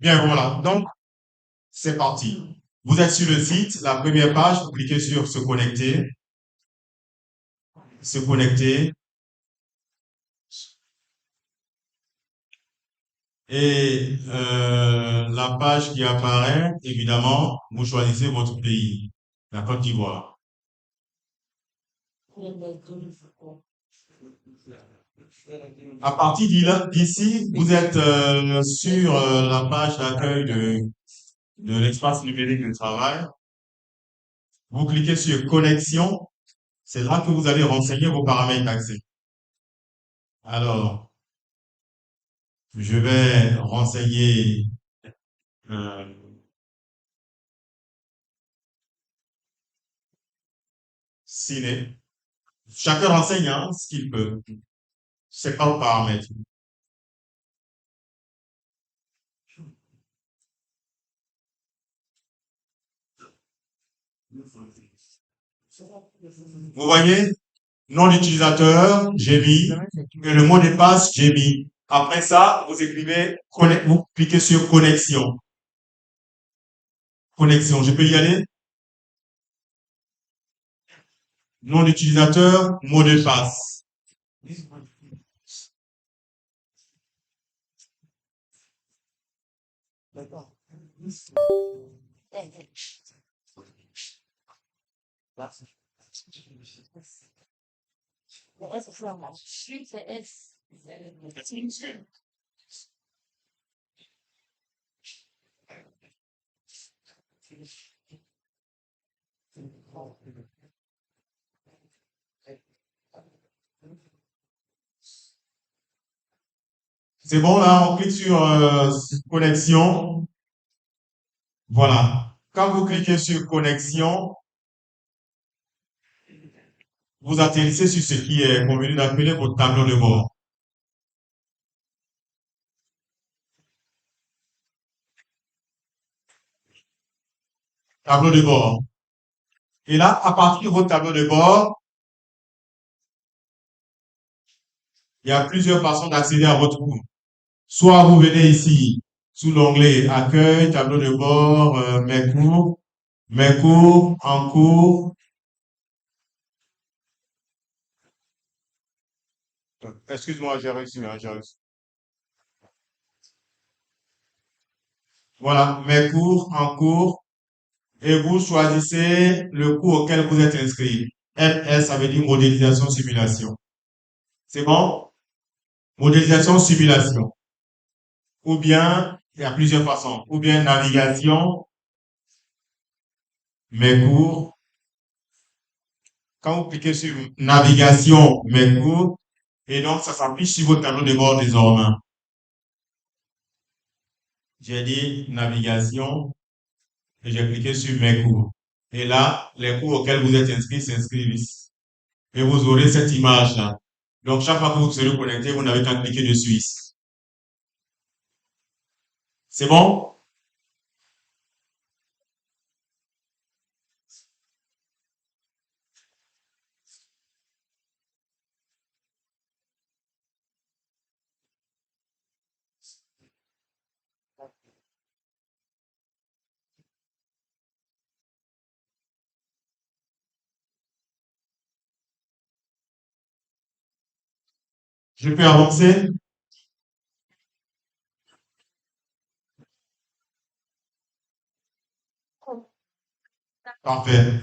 Bien, voilà. Donc, c'est parti. Vous êtes sur le site, la première page, vous cliquez sur se connecter, se connecter, et la page qui apparaît, évidemment, vous choisissez votre pays, la Côte d'Ivoire. À partir d'ici, vous êtes sur la page d'accueil de l'espace numérique de travail. Vous cliquez sur connexion. C'est là que vous allez renseigner vos paramètres d'accès. Alors, je vais renseigner euh, ciné. Chacun renseigne hein, ce qu'il peut. C'est pas vos paramètres. Vous voyez, nom d'utilisateur, j'ai mis, et le mot de passe, j'ai mis. Après ça, vous écrivez, vous cliquez sur connexion. Connexion, je peux y aller? Nom d'utilisateur, mot de passe. C'est bon, là, on clique sur connexion. Voilà. Quand vous cliquez sur connexion, vous atterrissez sur ce qui est convenu d'appeler votre tableau de bord. Tableau de bord. Et là, à partir de votre tableau de bord, il y a plusieurs façons d'accéder à votre cours. Soit vous venez ici, sous l'onglet Accueil, tableau de bord, mes cours, en cours. Excuse-moi, j'ai réussi, hein, j'ai réussi. Voilà, mes cours, en cours. Et vous choisissez le cours auquel vous êtes inscrit. MS, ça veut dire modélisation simulation. C'est bon? Modélisation simulation. Ou bien, il y a plusieurs façons. Ou bien navigation, mes cours. Quand vous cliquez sur navigation, mes cours, et donc ça s'affiche sur votre tableau de bord désormais. J'ai dit navigation et j'ai cliqué sur mes cours. Et là, les cours auxquels vous êtes inscrits s'inscrivent ici. Et vous aurez cette image-là. Donc, chaque fois que vous serez connecté, vous n'avez qu'à cliquer dessus ici. C'est bon? Je peux avancer? Parfait.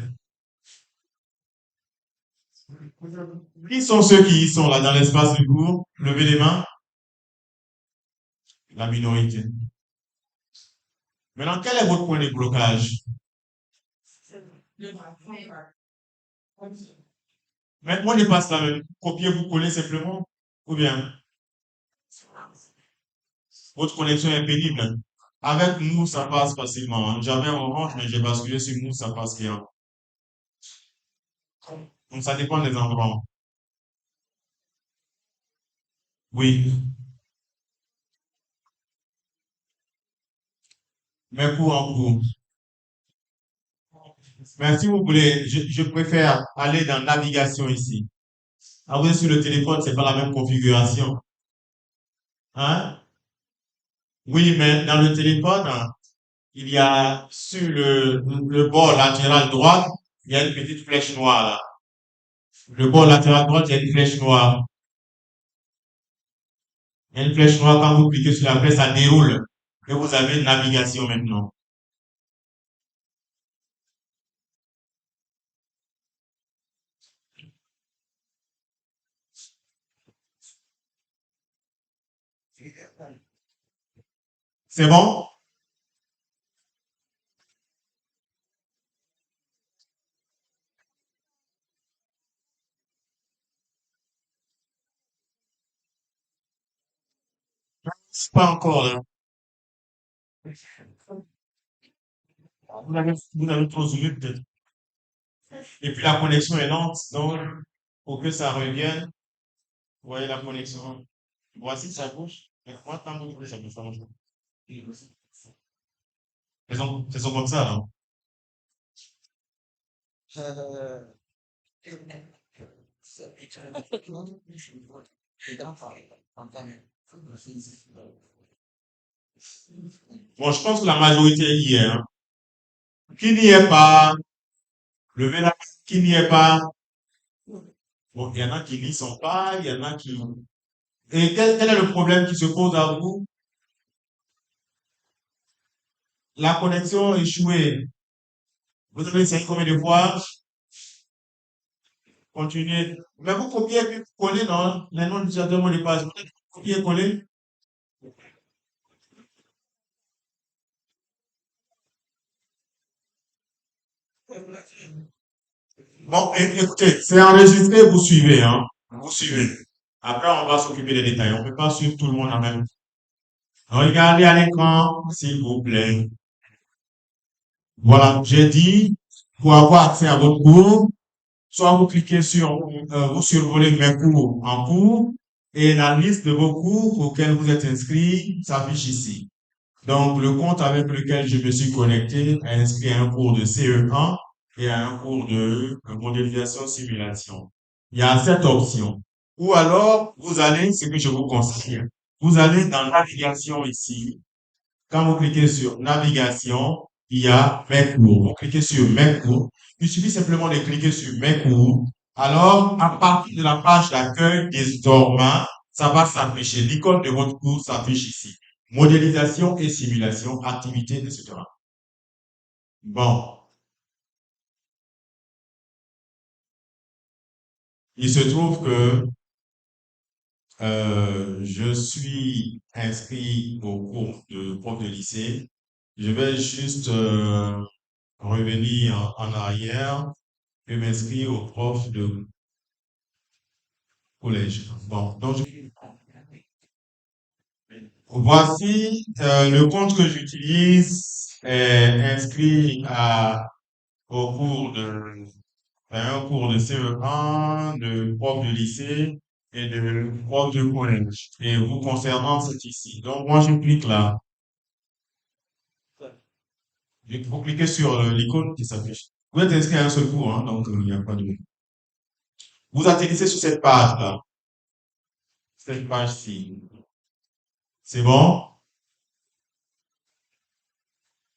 Qui sont ceux qui y sont là dans l'espace du cours? Levez les mains. La minorité. Maintenant, quel est votre point de blocage? Mais moi, je passe là, copier, vous coller simplement. Ou bien, votre connexion est pénible. Avec nous, ça passe facilement, hein. J'avais Orange, mais j'ai basculé sur nous, ça passe bien. Donc, ça dépend des endroits. Oui. Mais cours en cours. Mais si vous voulez, je préfère aller dans navigation ici. Ah, vous êtes sur le téléphone, c'est pas la même configuration. Hein? Oui, mais dans le téléphone, il y a sur le bord latéral droit, il y a une petite flèche noire là. Le bord latéral droit, il y a une flèche noire. Il y a une flèche noire, quand vous cliquez sur la flèche, ça déroule. Et vous avez une navigation maintenant. C'est bon? C'est pas encore là. Vous avez trop zoomé peut-être. Et puis la connexion est lente, donc pour que ça revienne, vous voyez la connexion. Voici, ça bouge. Mais moi, tant que vous voulez, ça bouge pas. Elles sont comme ça, là. Bon, je pense que la majorité y est, hein. Qui n'y est pas, levez la main. Qui n'y est pas. Bon, il y en a qui n'y sont pas, il y en a qui. Et quel est le problème qui se pose à vous? La connexion échouée. Vous avez essayé combien de fois? Continuez. Mais vous copiez et puis vous collez dans les noms d'utilisateurs mot de passe. Vous copiez et coller. Bon, écoutez, c'est enregistré, vous suivez, hein. Vous suivez. Après, on va s'occuper des détails. On ne peut pas suivre tout le monde en même temps. Regardez à l'écran, s'il vous plaît. Voilà, j'ai dit, pour avoir accès à votre cours, soit vous cliquez sur, vous survolez mes cours en cours, et la liste de vos cours auxquels vous êtes inscrit s'affiche ici. Donc, le compte avec lequel je me suis connecté a inscrit à un cours de CE1 et à un cours de modélisation simulation. Il y a cette option. Ou alors, vous allez, ce que je vous conseille, vous allez dans navigation ici. Quand vous cliquez sur navigation, il y a mes cours. Vous cliquez sur mes cours. Il suffit simplement de cliquer sur mes cours. Alors, à partir de la page d'accueil des dormants, ça va s'afficher. L'icône de votre cours s'affiche ici. Modélisation et simulation, activités, etc. Bon, il se trouve que je suis inscrit au cours de prof de lycée. Je vais juste revenir en arrière et m'inscrire au prof de collège. Bon, donc voici le compte que j'utilise est inscrit au cours à un cours de CE1, de prof de lycée et de prof de collège. Et vous concernant, c'est ici. Donc moi je clique là. Vous cliquez sur l'icône qui s'affiche. Vous êtes inscrit à un seul cours, hein, donc il n'y a pas de. Vous atterrissez sur cette page là, cette page-ci. C'est bon?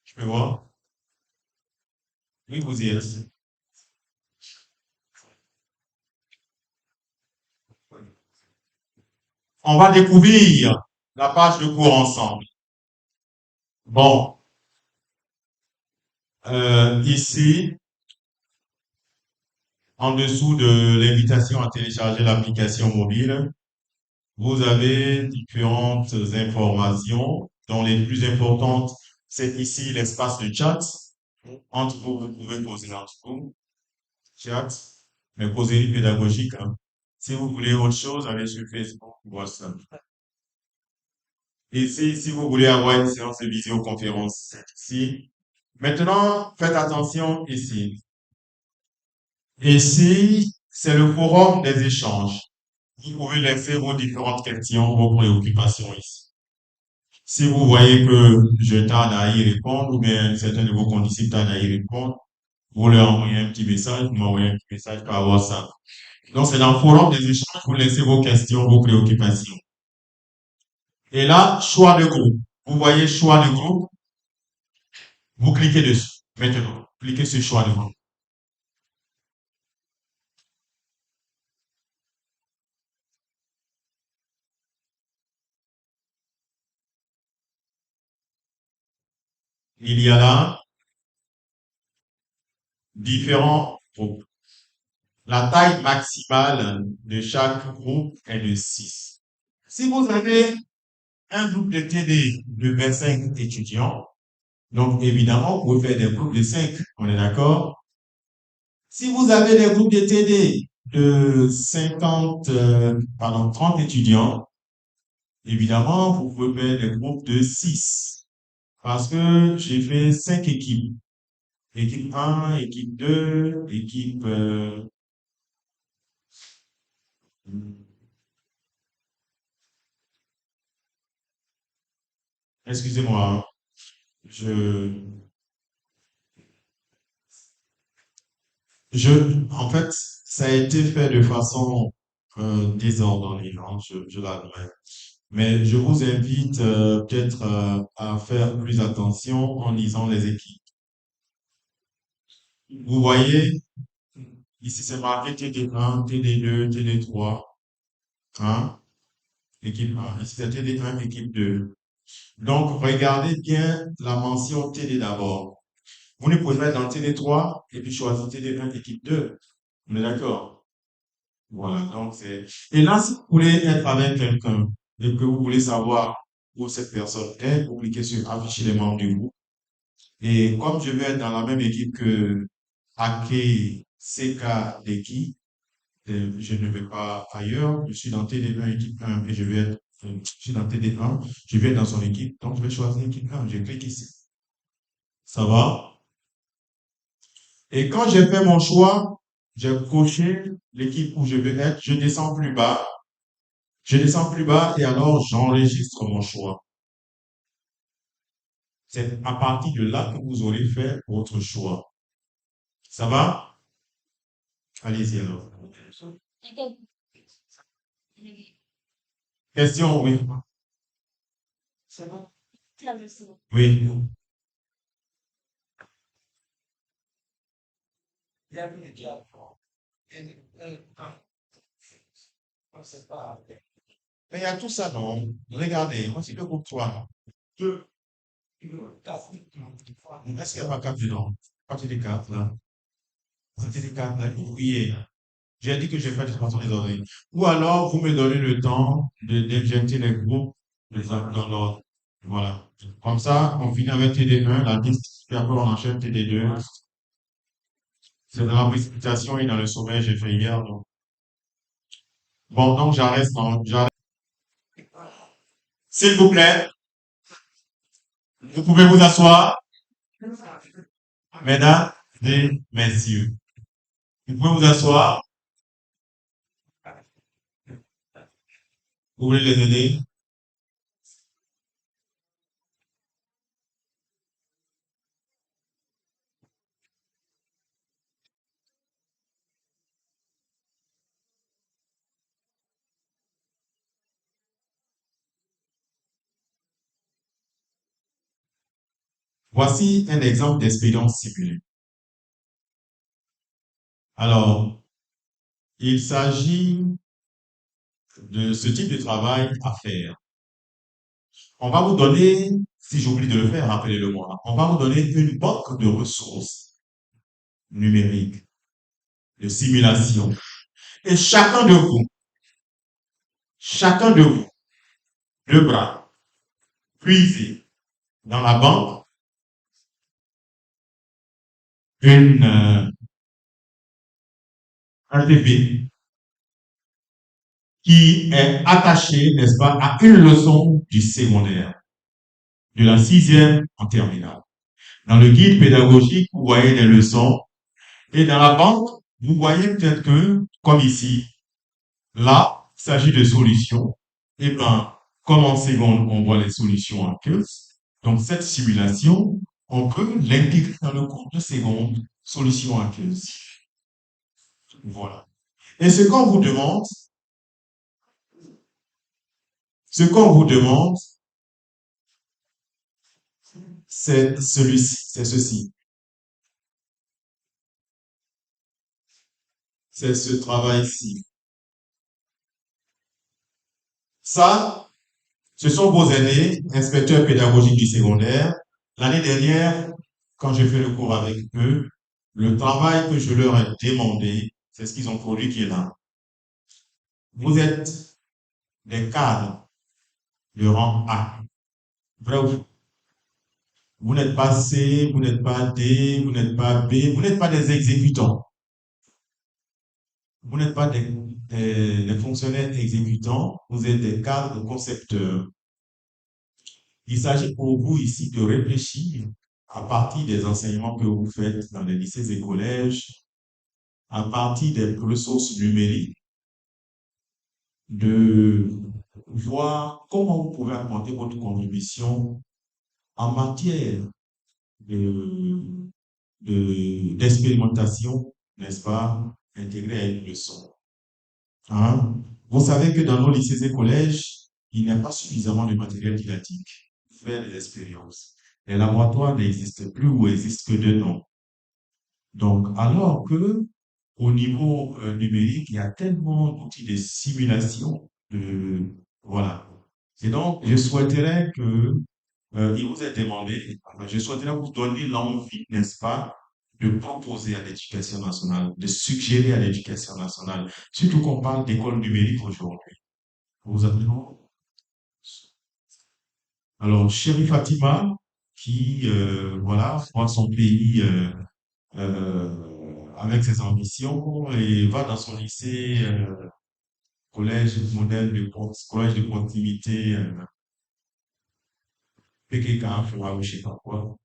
Je peux voir? Oui, vous y êtes. On va découvrir la page de cours ensemble. Bon, ici, en dessous de l'invitation à télécharger l'application mobile, vous avez différentes informations, dont les plus importantes, c'est ici l'espace de chat. Entre vous, vous pouvez poser entre vous, chat, mais poser pédagogique, hein. Si vous voulez autre chose, allez sur Facebook, WhatsApp. Ici, si vous voulez avoir une séance de visioconférence, c'est ici. Maintenant, faites attention ici. Ici, c'est le forum des échanges. Vous pouvez laisser vos différentes questions, vos préoccupations ici. Si vous voyez que je tarde à y répondre, ou bien certains de vos condisciples tardent à y répondre, vous leur envoyez un petit message, vous m'envoyez un petit message par WhatsApp. Donc, c'est dans le forum des échanges, vous laissez vos questions, vos préoccupations. Et là, choix de groupe. Vous voyez choix de groupe, vous cliquez dessus. Maintenant, cliquez sur choix de groupe. Il y a là différents groupes. La taille maximale de chaque groupe est de 6. Si vous avez un groupe de TD de 25 étudiants, donc évidemment, vous pouvez faire des groupes de 5, on est d'accord? Si vous avez des groupes de TD de 50, 30 étudiants, évidemment, vous pouvez faire des groupes de 6. Parce que j'ai fait 5 équipes. Équipe 1, équipe 2, équipe... excusez-moi, je, en fait, ça a été fait de façon désordonnée, hein, je l'admets. Mais je vous invite peut-être à faire plus attention en lisant les équipes. Vous voyez, ici c'est marqué TD1, TD2, TD3, hein, équipe 1. Ici c'est TD1, équipe 2. Donc, regardez bien la mention TD d'abord. Vous ne pouvez pas être dans TD3 et puis choisir TD1, équipe 2. On est d'accord? Voilà, donc c'est... Et là, si vous voulez être avec quelqu'un et que vous voulez savoir où cette personne est, vous cliquez sur afficher les membres du groupe. Et comme je vais être dans la même équipe que Ake, CK, Deki, je ne vais pas ailleurs. Je suis dans TD1, équipe 1 et je suis dans TD1, je vais être dans son équipe, donc je vais choisir l'équipe 1. Je clique ici. Ça va? Et quand j'ai fait mon choix, j'ai coché l'équipe où je veux être, je descends plus bas. Je descends plus bas et alors j'enregistre mon choix. C'est à partir de là que vous aurez fait votre choix. Ça va? Allez-y alors. Question, oui. Oui. Mais il y a tout ça, non? Regardez, voici le groupe 3. Deux. Est-ce qu'il n'y a pas 4 dedans? Partie des 4 là. Partie des 4 là. Oui. J'ai dit que je fais de façon désordonnée. Ou alors, vous me donnez le temps d'injecter les groupes dans l'ordre. Voilà. Comme ça, on finit avec TD1, la liste, puis après on enchaîne TD2. C'est dans la précipitation et dans le sommeil, j'ai fait hier. Donc. Bon, donc j'arrête. S'il vous plaît, vous pouvez vous asseoir, mesdames et messieurs. Vous pouvez vous asseoir. Vous voulez les aider? Voici un exemple d'expérience simulée. Alors, il s'agit de ce type de travail à faire. On va vous donner, si j'oublie de le faire, rappelez-le moi, on va vous donner une banque de ressources numériques, de simulation. Et chacun de vous devra puiser dans la banque un TP qui est attaché, n'est-ce pas, à une leçon du secondaire, de la 6e en terminale. Dans le guide pédagogique, vous voyez des leçons. Et dans la banque, vous voyez peut-être que, comme ici, là, il s'agit de solutions. Et bien, comme en seconde, on voit les solutions en queue. Donc, cette simulation, on peut l'intégrer dans le cours de seconde, solution en queue. Voilà. Et ce qu'on vous demande, c'est celui-ci, c'est ceci. C'est ce travail-ci. Ça, ce sont vos aînés, inspecteurs pédagogiques du secondaire. L'année dernière, quand j'ai fait le cours avec eux, le travail que je leur ai demandé, c'est ce qu'ils ont produit qui est là. Vous êtes des cadres de rang A. Vrai ou faux? Vous n'êtes pas C, vous n'êtes pas D, vous n'êtes pas B, vous n'êtes pas des exécutants. Vous n'êtes pas des fonctionnaires exécutants, vous êtes des cadres concepteurs. Il s'agit pour vous ici de réfléchir à partir des enseignements que vous faites dans les lycées et collèges, à partir des ressources numériques, de voir comment vous pouvez apporter votre contribution en matière de, d'expérimentation, n'est-ce pas, intégrée à une leçon. Hein? Vous savez que dans nos lycées et collèges, il n'y a pas suffisamment de matériel didactique pour faire des expériences. Les laboratoires n'existent plus ou existent que de nom. Donc, alors que au niveau numérique, il y a tellement d'outils de simulation, voilà. Et donc, je souhaiterais que il vous est demandé, enfin, je souhaiterais vous donner l'envie, n'est-ce pas, de proposer à l'éducation nationale, de suggérer à l'éducation nationale, surtout qu'on parle d'école numérique aujourd'hui. Vous avez non? Alors, chérie Fatima, qui, voilà, voit son pays avec ses ambitions et va dans son lycée, collège modèle de collège de proximité, PKK, ou je sais pas quoi.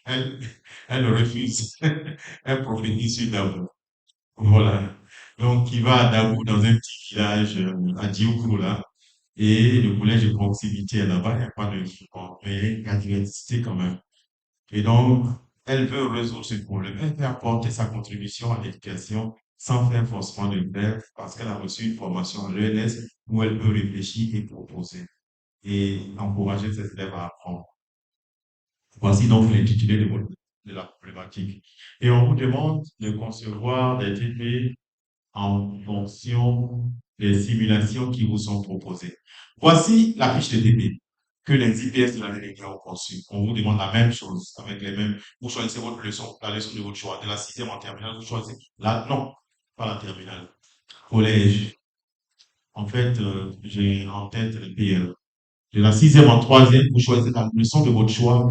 Elle, elle refuse. Elle prophétise sur Dabou. Voilà. Donc, il va à Dabou dans un petit village à Dioukro, là. Et le collège de proximité est là-bas. Il n'y a pas de bon, mais il y a de l'électricité quand même. Et donc, elle veut résoudre ce problème. Elle veut apporter sa contribution à l'éducation sans faire forcément de grève parce qu'elle a reçu une formation à l'ENS où elle peut réfléchir et proposer et encourager ses élèves à apprendre. Voici donc l'intitulé de la problématique. Et on vous demande de concevoir des TP en fonction des simulations qui vous sont proposées. Voici la fiche de TP que les IPS de l'année dernière ont conçue. On vous demande la même chose, avec les mêmes. Vous choisissez votre leçon, la leçon de votre choix. De la sixième en terminale, vous choisissez. Là, non, pas la terminale. Collège. En fait, j'ai en tête le PL. De la sixième en troisième, vous choisissez la leçon de votre choix.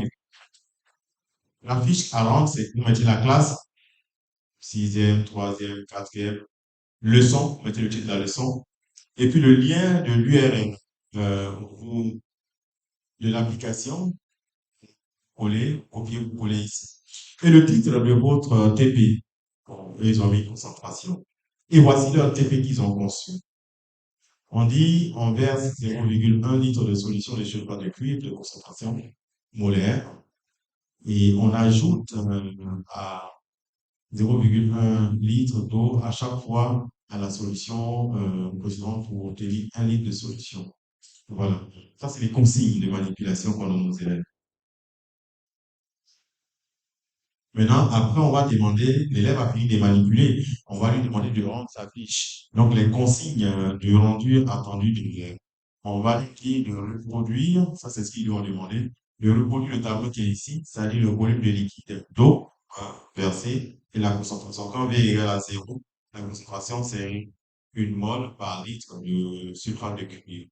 La fiche 40, c'est vous mettez la classe, sixième, troisième, quatrième, leçon, vous mettez le titre de la leçon, et puis le lien de l'URL de l'application, collez, copiez, vous collez ici. Et le titre de votre TP, bon, ils ont mis concentration. Et voici leur TP qu'ils ont conçu. On dit, on verse 0,1 litre de solution de sulfate de cuivre de concentration molaire et on ajoute à 0,1 litre d'eau à chaque fois à la solution précédente pour obtenir 1 litre de solution. Voilà. Ça, c'est les consignes de manipulation qu'on donne aux élèves. Maintenant, après, on va demander, l'élève a fini de manipuler, on va lui demander de rendre sa fiche. Donc, les consignes de rendu attendu de l'élève. On va lui dire de reproduire, ça c'est ce qu'ils lui ont demandé, de reproduire le tableau qui est ici, c'est-à-dire le volume de liquide d'eau versé et la concentration. Quand V est égal à 0, la concentration c'est une mole par litre de sulfate de cuivre.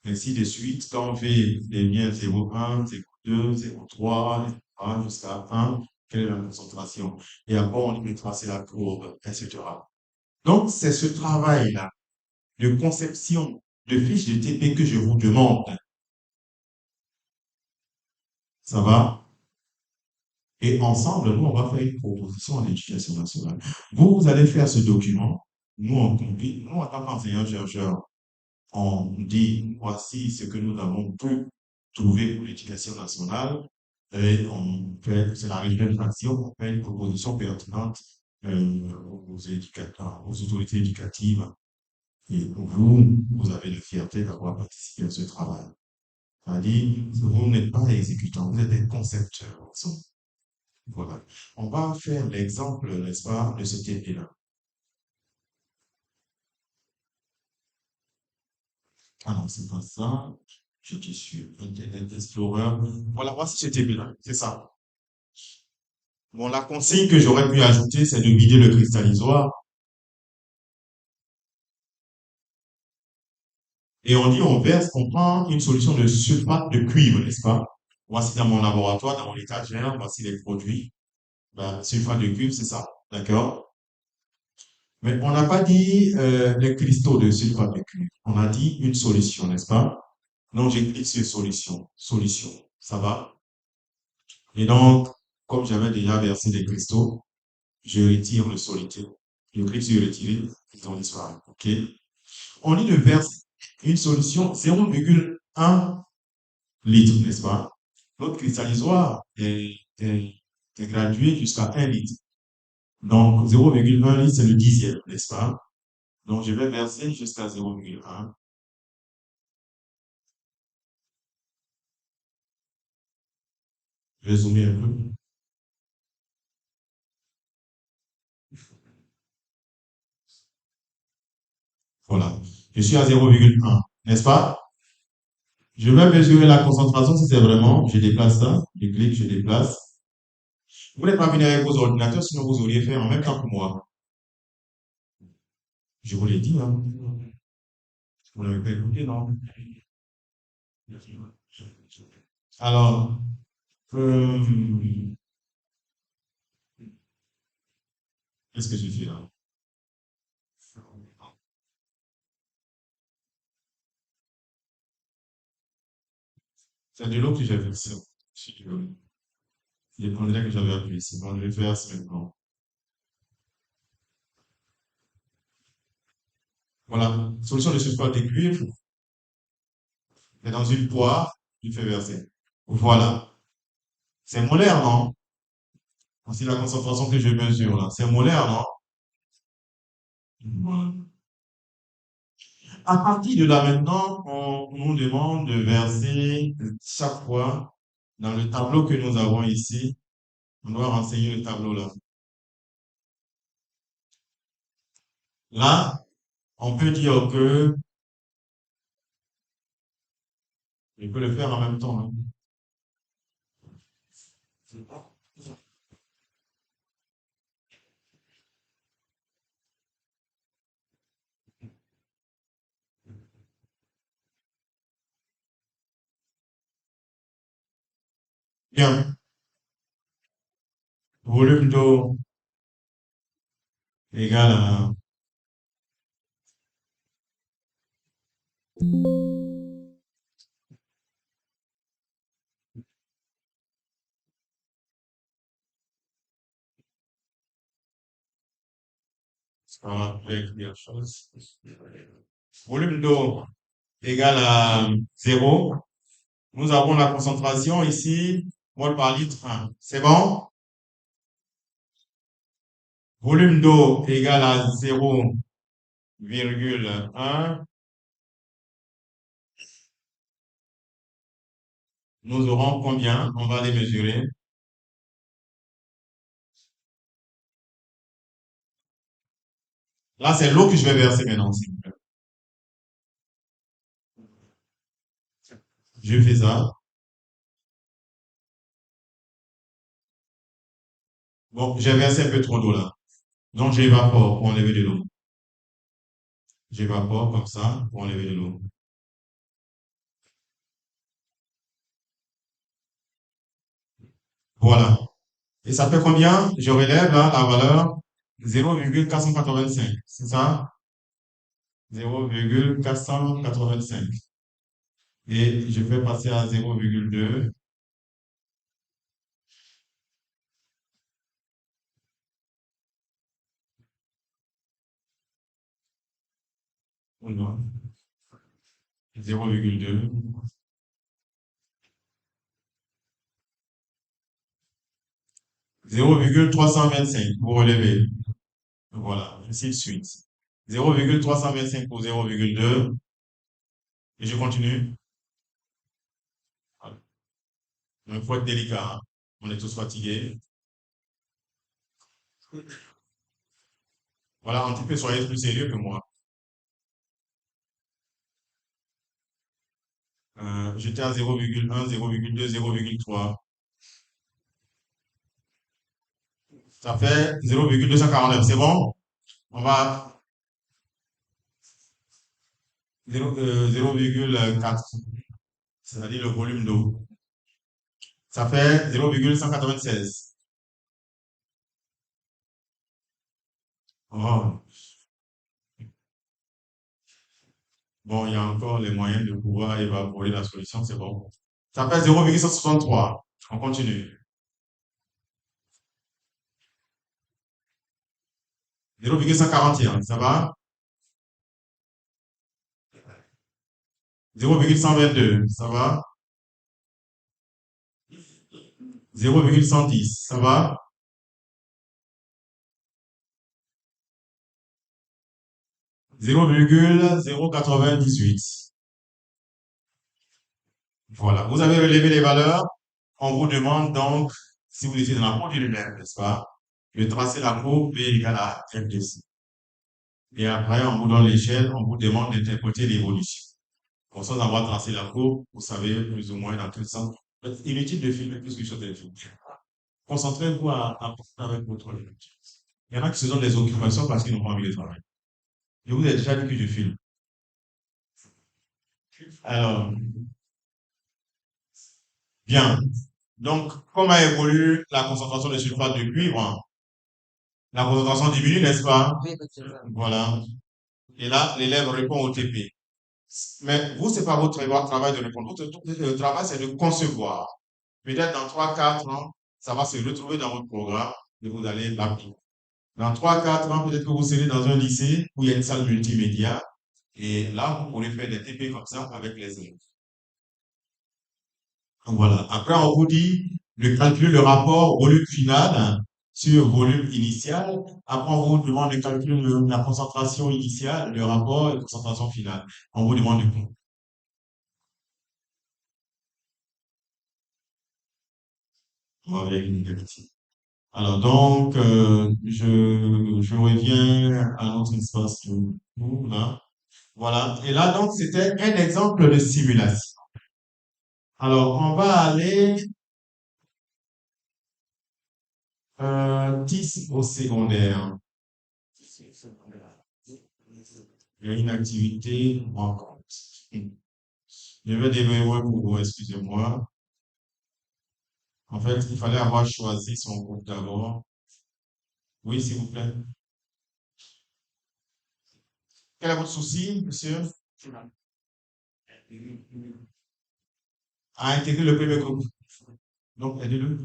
Ainsi de suite, quand V devient 0,1, 0,2, 0,3, jusqu'à 1, quelle est la concentration? Et après, on lui tracer la courbe, etc. Donc, c'est ce travail-là de conception de fiches de TP que je vous demande. Ça va? Et ensemble, nous, on va faire une proposition à l'éducation nationale. Vous allez faire ce document. Nous, nous, en tant qu'enseignants-chercheurs, on dit voici ce que nous avons pu trouver pour l'éducation nationale. Et on fait, c'est la réflexion, on fait une proposition pertinente aux éducateurs, aux autorités éducatives. Et vous, vous avez la fierté d'avoir participé à ce travail. C'est-à-dire, vous n'êtes pas exécutant, vous êtes des concepteurs. Voilà. On va faire l'exemple, n'est-ce pas, de ce TP-là. Ah non, c'est pas ça. J'étais sur Internet Explorer. Voilà, voici ce TP-là. C'est ça. Bon, la consigne que j'aurais pu ajouter, c'est de vider le cristallisoire. Et on dit, on verse, on prend une solution de sulfate de cuivre, n'est-ce pas? Voici dans mon laboratoire, dans mon étagère, voici les produits. Ben, sulfate de cuivre, c'est ça. D'accord? Mais on n'a pas dit les cristaux de sulfate de cuivre. On a dit une solution, n'est-ce pas? Donc, j'ai cliqué sur solution. Solution. Ça va? Et donc, comme j'avais déjà versé des cristaux, je retire le solitaire. Je clique sur retirer, ils ont disparu. OK? On dit de verser une solution 0,1 litre, n'est-ce pas? Notre cristallisoire est gradué jusqu'à 1 litre. Donc, 0,1 litre, c'est le dixième, n'est-ce pas? Donc, je vais verser jusqu'à 0,1. Je vais zoomer un peu. Voilà. Je suis à 0,1, n'est-ce pas? Je vais mesurer la concentration si c'est vraiment. Je déplace ça. Je clique, je déplace. Vous n'êtes pas venu avec vos ordinateurs, sinon vous auriez fait en même temps que moi. Je vous l'ai dit, hein. Vous l'avez pas écouté, non? Alors, euh, qu'est-ce que je fais là? C'est de l'eau que j'ai versée. Les candidats que j'avais appuyé ici. Bon, je vais faire ça maintenant. Voilà. Solution de sulfate de cuivre. Et dans une poire, je fais verser. Voilà. C'est molaire, non? Voici la concentration que je mesure là. C'est molaire, non? Voilà. À partir de là maintenant, on nous demande de verser chaque fois dans le tableau que nous avons ici. On doit renseigner le tableau là. Là, on peut dire que je peux le faire en même temps, hein. Bien. Volume d'eau égale à on va écrire chose. Volume d'eau égale à 0. Nous avons la concentration ici, mol par litre 1. C'est bon? Volume d'eau égale à 0,1. Nous aurons combien? On va les mesurer. Là, c'est l'eau que je vais verser maintenant, s'il vous plaît. Je fais ça. Bon, j'ai versé un peu trop d'eau là. Donc, j'évapore pour enlever de l'eau. J'évapore comme ça pour enlever de l'eau. Voilà. Et ça fait combien? Je relève là la valeur 0,485. C'est ça? 0,485. Et je fais passer à 0,2. Oh non, 0,2. 0,325 vous relevez. Voilà, ainsi de suite. 0,325 pour 0,2. Et je continue. Il faut être délicat, hein. On est tous fatigués. Voilà, un petit peu, soyez plus sérieux que moi. J'étais à 0,1, 0,2, 0,3. Ça fait 0,249. C'est bon? On va 0,4, c'est-à-dire le volume d'eau. Ça fait 0,196. Oh, bon, il y a encore les moyens de pouvoir évaporer la solution, c'est bon. Ça fait 0,163. On continue. 0,141, ça va? 0,122, ça va? 0,110, ça va? 0,098. Voilà. Vous avez relevé les valeurs. On vous demande donc, si vous étiez dans la cour du lumière, n'est-ce pas, de tracer la courbe B égale à f de c. Et après, on vous donne l'échelle, on vous demande d'interpréter l'évolution. Bon, sans avoir tracé la courbe, vous savez plus ou moins dans quel sens. Inutile de filmer plus que chose de filmer. Concentrez-vous à porter avec votre lecture. Il y en a qui se donnent des occupations parce qu'ils n'ont pas envie de travailler. Je vous ai déjà dit que je filme. Alors, bien. Donc, comment évolue la concentration de sulfate de cuivre? La concentration diminue, n'est-ce pas? Voilà. Et là, l'élève répond au TP. Mais vous, c'est pas votre travail de répondre. Votre travail, c'est de concevoir. Peut-être dans 3, 4 ans, ça va se retrouver dans votre programme et vous allez l'appliquer. Dans 3, 4 ans, peut-être que vous serez dans un lycée où il y a une salle multimédia et là, vous pourrez faire des TP comme ça avec les élèves. Donc voilà. Après, on vous dit de calculer le rapport volume final sur volume initial. Après, on vous demande de calculer la concentration initiale, le rapport et la concentration finale. On vous demande de tout. Avec une petite. Alors donc, je reviens à notre espace de nous, là. Voilà. Et là, donc, c'était un exemple de simulation. Alors, on va aller 10 au secondaire. Il y a une activité manquante. Je vais développer pour vous, excusez-moi. En fait, il fallait avoir choisi son groupe d'abord. Oui, s'il vous plaît. Quel est votre souci, monsieur? À intégrer le premier groupe. Donc, aidez-le.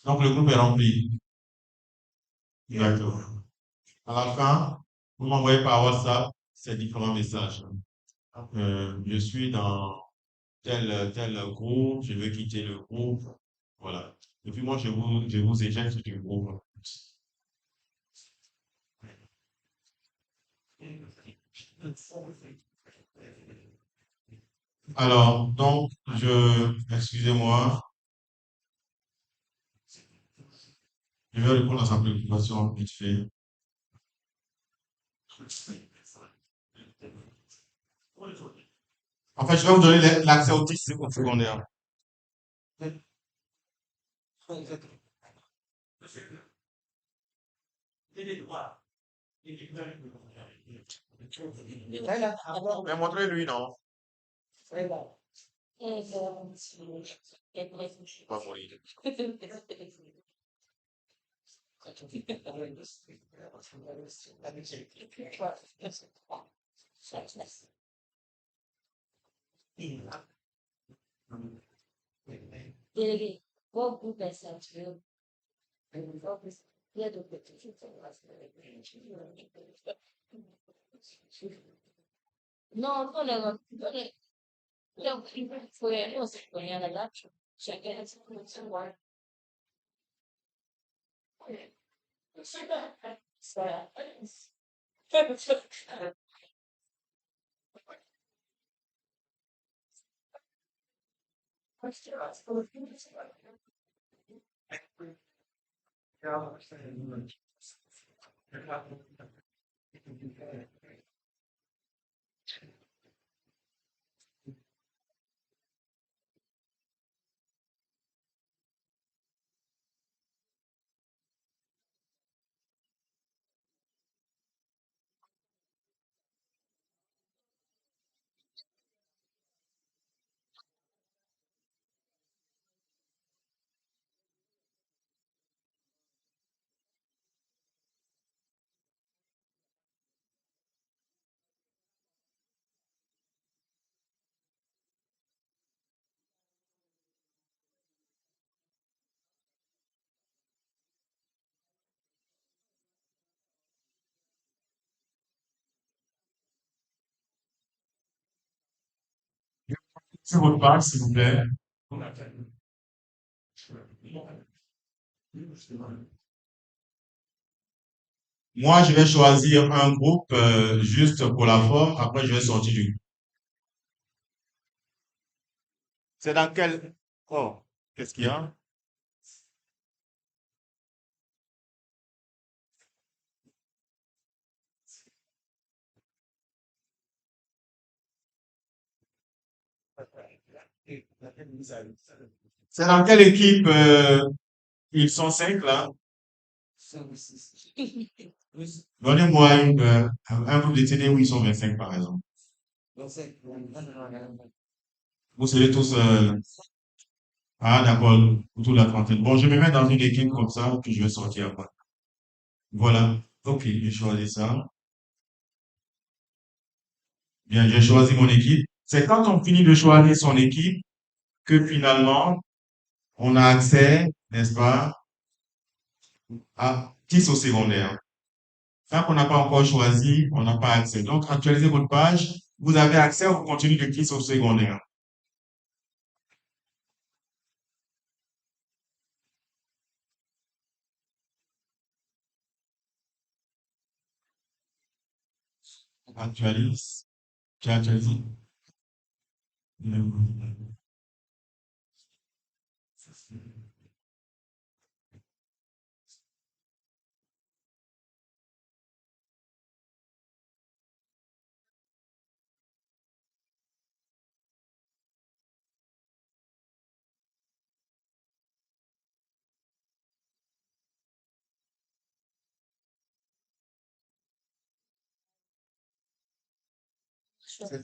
Donc, le groupe est rempli. D'accord. À la fin, vous m'envoyez par WhatsApp ces différents messages. Je suis dans tel groupe, je veux quitter le groupe. Voilà. Et puis moi, je vous éjecte du groupe. Alors, donc, excusez-moi, je vais répondre à sa préoccupation vite fait. En fait, je vais vous donner l'accès au titre secondaire. Mais montrez-lui, non? Pas mourir. C'est votre page, s'il vous plaît. Moi, je vais choisir un groupe juste pour la forme. Après, je vais sortir du groupe. C'est dans quel... Oh, qu'est-ce qu'il y a? C'est dans quelle équipe ils sont cinq là? Donnez-moi un groupe de TD où ils sont 25 par exemple. Vous serez tous... ah d'accord, autour de la trentaine. Bon, je me mets dans une équipe comme ça, puis je vais sortir après. Voilà. Ok, j'ai choisi ça. Bien, j'ai choisi mon équipe. C'est quand on finit de choisir son équipe que finalement, on a accès, n'est-ce pas, à 10 au secondaire. Tant qu'on n'a pas encore choisi, on n'a pas accès. Donc, actualisez votre page. Vous avez accès au contenu de KISS au secondaire. Actualise. Tu as actualisé.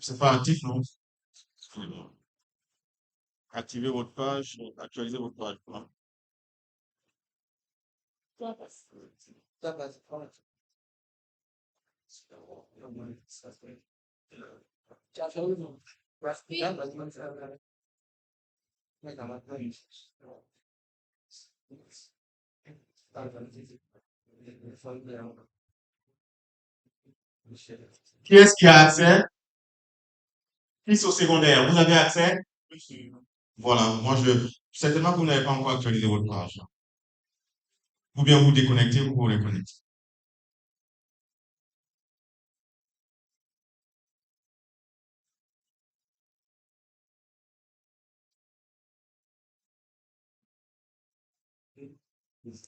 C'est pas actif, non? Activez votre page, actualisez votre page. Voilà. Qui est-ce qui a accès? KISS au secondaire. Vous avez accès? Voilà. Moi, certainement que vous n'avez pas encore actualisé votre page. Ou bien vous déconnectez ou vous reconnectez.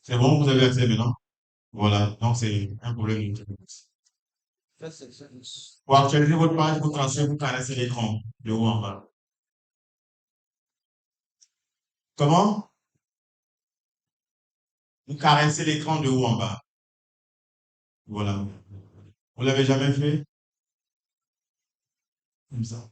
C'est bon, vous avez accès maintenant? Voilà. Donc, c'est un problème de pour actualiser votre page, vous caressez l'écran de haut en bas. Comment? Vous caressez l'écran de haut en bas. Voilà. Vous l'avez jamais fait? Comme ça.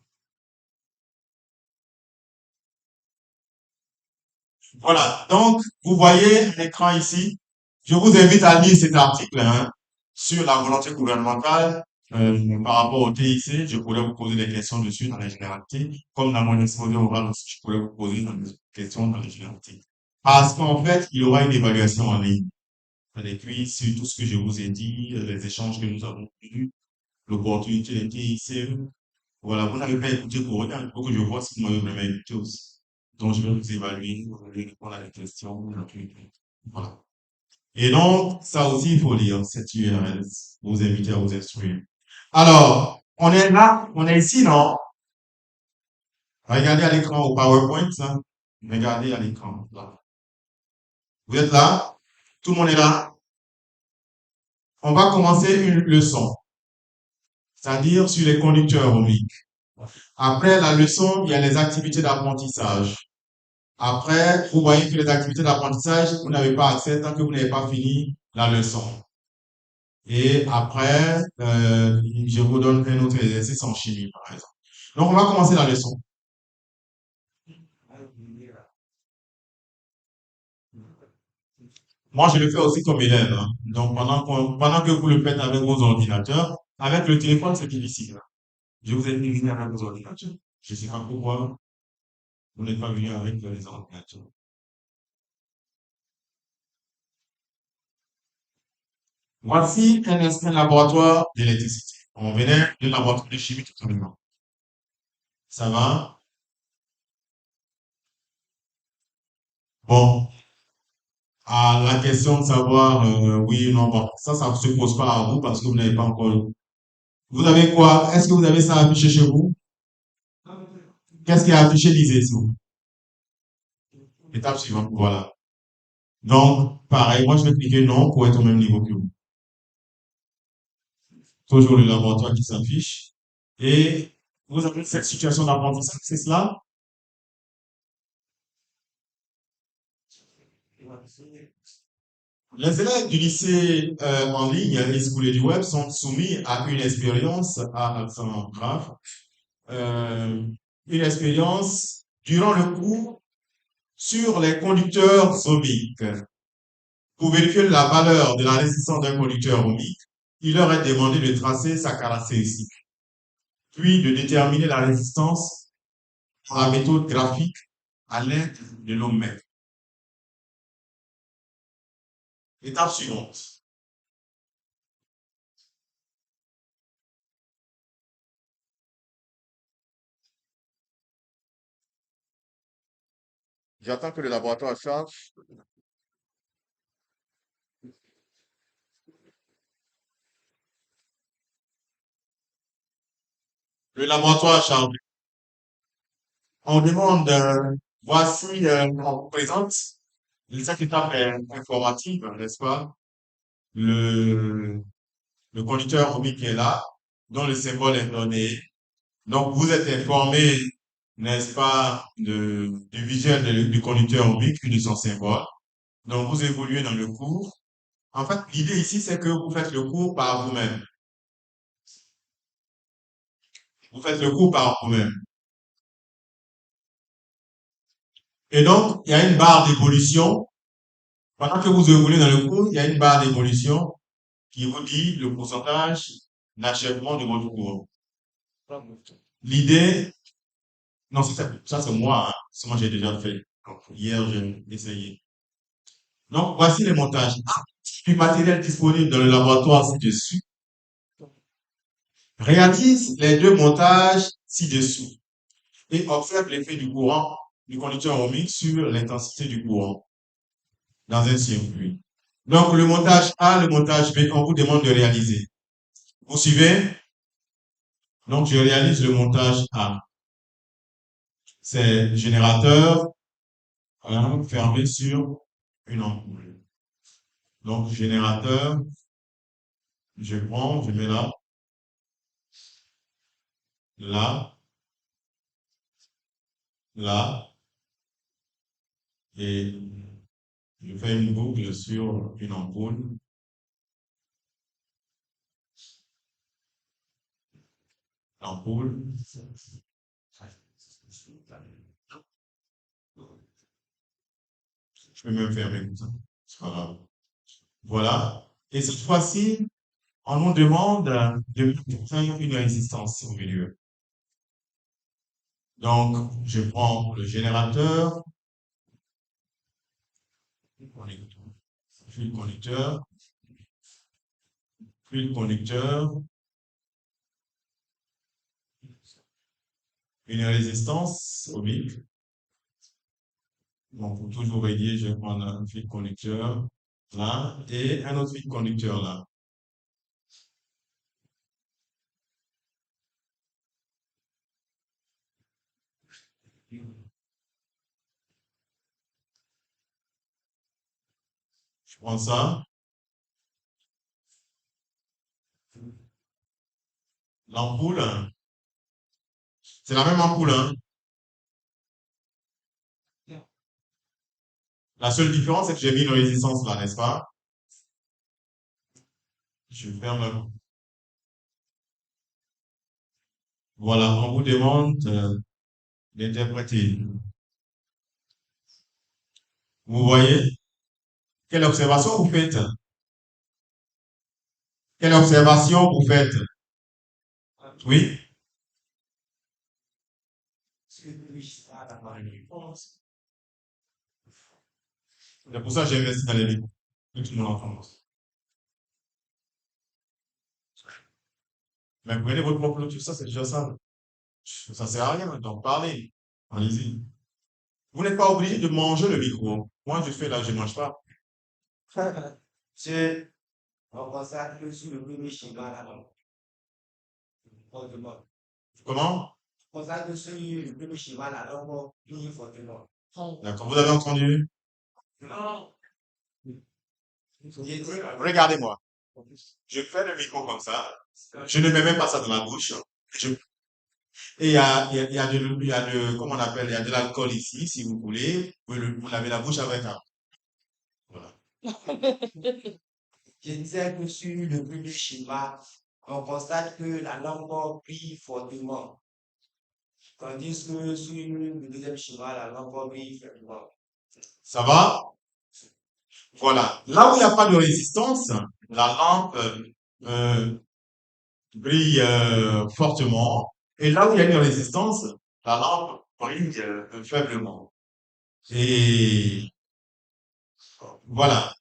Voilà. Donc, vous voyez l'écran ici. Je vous invite à lire cet article hein, sur la volonté gouvernementale par rapport au TIC. Je pourrais vous poser des questions dessus dans les généralités. Comme dans mon exposé oral aussi, je pourrais vous poser des questions dans les généralités. Parce qu'en fait, il y aura une évaluation en ligne. Et puis, sur tout ce que je vous ai dit, les échanges que nous avons eus, l'opportunité des TIC, voilà, vous n'avez pas écouté pour rien. Il faut que je vois si vous m'avez vraiment écouté aussi. Donc, je vais vous évaluer, vous allez répondre à des questions. Voilà. Et donc, ça aussi, il faut lire cette URL, vous inviter à vous instruire. Alors, on est là, on est ici, non? Regardez à l'écran au PowerPoint, hein. Regardez à l'écran, là. Vous êtes là? Tout le monde est là? On va commencer une leçon, c'est-à-dire sur les conducteurs ohmiques. Après la leçon, il y a les activités d'apprentissage. Après, vous voyez que les activités d'apprentissage, vous n'avez pas accès tant que vous n'avez pas fini la leçon. Et après, je vous donne un autre exercice en chimie, par exemple. Donc, on va commencer la leçon. Moi, je le fais aussi comme élève, hein. Donc, pendant que vous le faites avec vos ordinateurs, avec le téléphone, c'est difficile, hein. Je vous ai mis avec vos ordinateurs. Je ne sais pas pourquoi vous n'êtes pas venu avec les ordinateurs. Voici un laboratoire d'électricité. On venait d'un laboratoire de chimie tout simplement. Ça va? Bon, à la question de savoir oui ou non, bon, ça ne se pose pas à vous parce que vous n'avez pas encore. Vous avez quoi? Est-ce que vous avez ça affiché chez vous? Qu'est-ce qui est affiché? Lisez, s'il vous plaît. Étape suivante, voilà. Donc, pareil, moi je vais cliquer non pour être au même niveau que vous. Toujours le laboratoire qui s'affiche. Et vous avez cette situation d'apprentissage, c'est cela? Les élèves du lycée en ligne, les school et du web, sont soumis à une expérience à accent grave, euh, une expérience durant le cours sur les conducteurs ohmiques. Pour vérifier la valeur de la résistance d'un conducteur ohmique, il leur est demandé de tracer sa caractéristique, puis de déterminer la résistance par la méthode graphique à l'aide de l'ohmmètre. Étape suivante. J'attends que le laboratoire charge. Le laboratoire charge. On demande, voici, on vous présente cette étape informative, n'est-ce pas? Le, le conducteur ohmique est là, dont le symbole est donné. Donc, vous êtes informé, n'est-ce pas, du visuel du conducteur ohmique et de son symbole. Donc, vous évoluez dans le cours. En fait, l'idée ici, c'est que vous faites le cours par vous-même. Vous faites le cours par vous-même. Et donc, il y a une barre d'évolution. Pendant que vous évoluez dans le cours, il y a une barre d'évolution qui vous dit le pourcentage d'achèvement de votre cours. L'idée, non, ça c'est moi, hein. C'est moi j'ai déjà fait. Donc, hier, j'ai essayé. Donc, voici les montages. Du matériel disponible dans le laboratoire ci-dessus. Réalise les deux montages ci-dessous et observe l'effet du courant du conducteur ohmique sur l'intensité du courant dans un circuit. Donc, le montage A, le montage B, on vous demande de réaliser. Vous suivez? Donc, je réalise le montage A. C'est le générateur fermé sur une ampoule. Donc, générateur, je prends, je mets là, là, et je fais une boucle sur une ampoule. Ampoule. Je peux même fermer comme ça. C'est pas grave. Voilà. Et cette fois-ci, on nous demande de faire une résistance au milieu. Donc, je prends le générateur, fil conducteur, fil conducteur, une résistance ohmique. Donc, pour toujours relier, je vais prendre un fil conducteur là et un autre fil conducteur là. Je prends ça. L'ampoule, c'est la même ampoule, hein. La seule différence, c'est que j'ai mis une résistance là, n'est-ce pas? Je ferme. Voilà, on vous demande d'interpréter. Vous voyez? Quelle observation vous faites? Quelle observation vous faites? Oui? C'est pour ça que j'ai investi dans les livres. Toute mon enfance. Mais prenez votre propre note sur ça, c'est déjà ça. Ça sert à rien, donc parlez. Allez-y. Vous n'êtes pas obligé de manger le micro. Moi, je fais là, je ne mange pas. C'est, on constate que sur le premier schéma là, fortement. Comment? On constate que sur le premier schéma là, on plie fortement. D'accord, vous avez entendu? Non. Regardez-moi. Je fais le micro comme ça. Je ne mets même pas ça dans la bouche. Je- Et il y a comment on appelle, il y a de l'alcool ici, si vous voulez. Vous lavez la bouche avec un. Voilà. Je disais que sur le premier schéma, on constate que la langue plie fortement. Tandis que sur le deuxième schéma, la langue plie fortement. Ça va? Voilà. Là où il n'y a pas de résistance, la lampe euh, brille fortement. Et là où il y a une résistance, la lampe brille faiblement. Et voilà.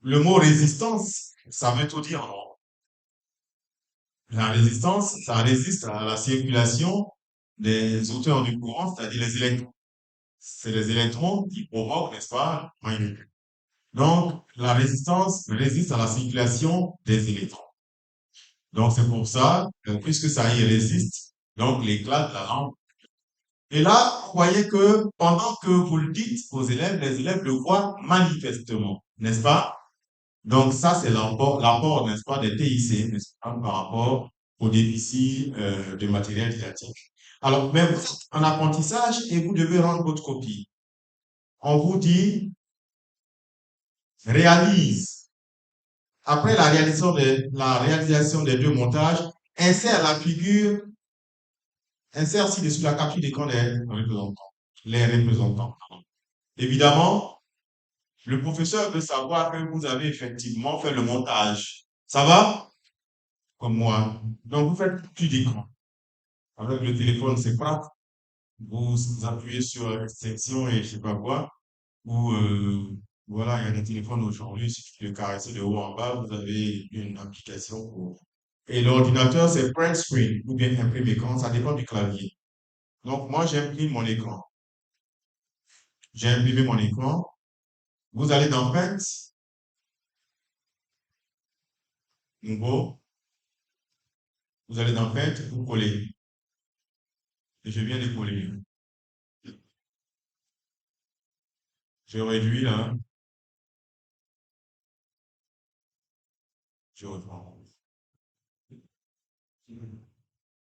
Le mot résistance, ça veut tout dire, non? La résistance, ça résiste à la circulation des hauteurs du courant, c'est-à-dire les électrons. C'est les électrons qui provoquent, n'est-ce pas, un électron. Donc, la résistance résiste à la circulation des électrons. Donc, c'est pour ça, puisque ça y résiste, donc l'éclat de la lampe. Et là, croyez que pendant que vous le dites aux élèves, les élèves le voient manifestement, n'est-ce pas? Donc, ça, c'est l'apport, n'est-ce pas, des TIC, n'est-ce pas, par rapport au déficit de matériel didactique. Alors, mais vous êtes en apprentissage et vous devez rendre votre copie. On vous dit, réalise. Après la réalisation des deux montages, insère la figure, insère ci-dessus la capture d'écran des représentants. Les représentants. Évidemment, le professeur veut savoir que vous avez effectivement fait le montage. Ça va? Comme moi. Donc, vous faites plus d'écran. Avec le téléphone, c'est pratique. Vous appuyez sur extension et je sais pas quoi. Ou, voilà, il y a des téléphones aujourd'hui, il suffit de caresser de haut en bas, vous avez une application pour. Et l'ordinateur, c'est print screen ou bien imprime écran, ça dépend du clavier. Donc, moi, j'imprime mon écran. J'ai imprimé mon écran. Vous allez dans Paint, nouveau. Vous allez dans Paint, vous collez. Et je viens de coller. Je réduis là. Je reprends.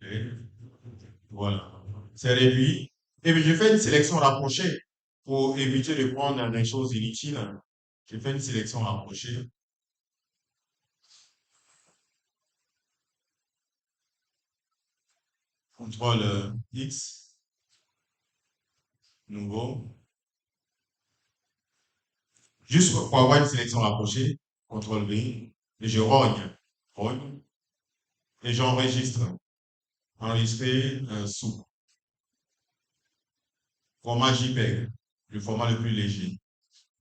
Et voilà. C'est réduit. Et puis, je fais une sélection rapprochée pour éviter de prendre des choses inutiles. Je fais une sélection rapprochée. Contrôle X, nouveau. Juste pour avoir une sélection rapprochée, contrôle V, et je rogne, et j'enregistre. Enregistrer sous. Format JPEG, le format le plus léger.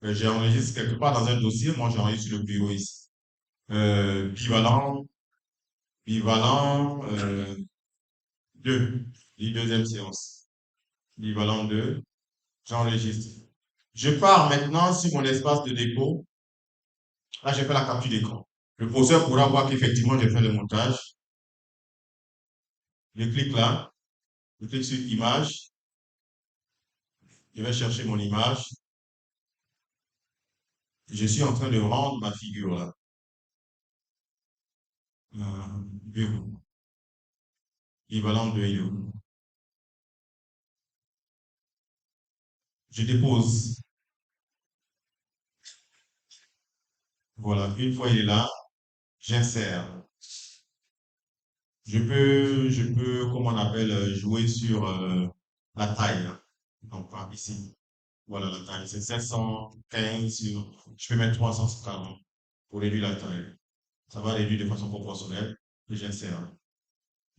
J'enregistre quelque part dans un dossier, moi j'enregistre le bureau ici. Bivalent, bivalent 2, les deuxième séance. Bivalent 2, j'enregistre. Je pars maintenant sur mon espace de dépôt. Là, j'ai fait la capture d'écran. Le professeur pourra voir qu'effectivement, j'ai fait le montage. Je clique là, je clique sur image, Je vais chercher mon image. Je suis en train de rendre ma figure là. Bureau. Équivalent de IO. Je dépose. Voilà. Une fois il est là, j'insère. Comme on appelle, jouer sur la taille, hein. Donc, par ici, voilà la taille. C'est 715 je peux mettre 340 pour réduire la taille. Ça va réduire de façon proportionnelle et j'insère.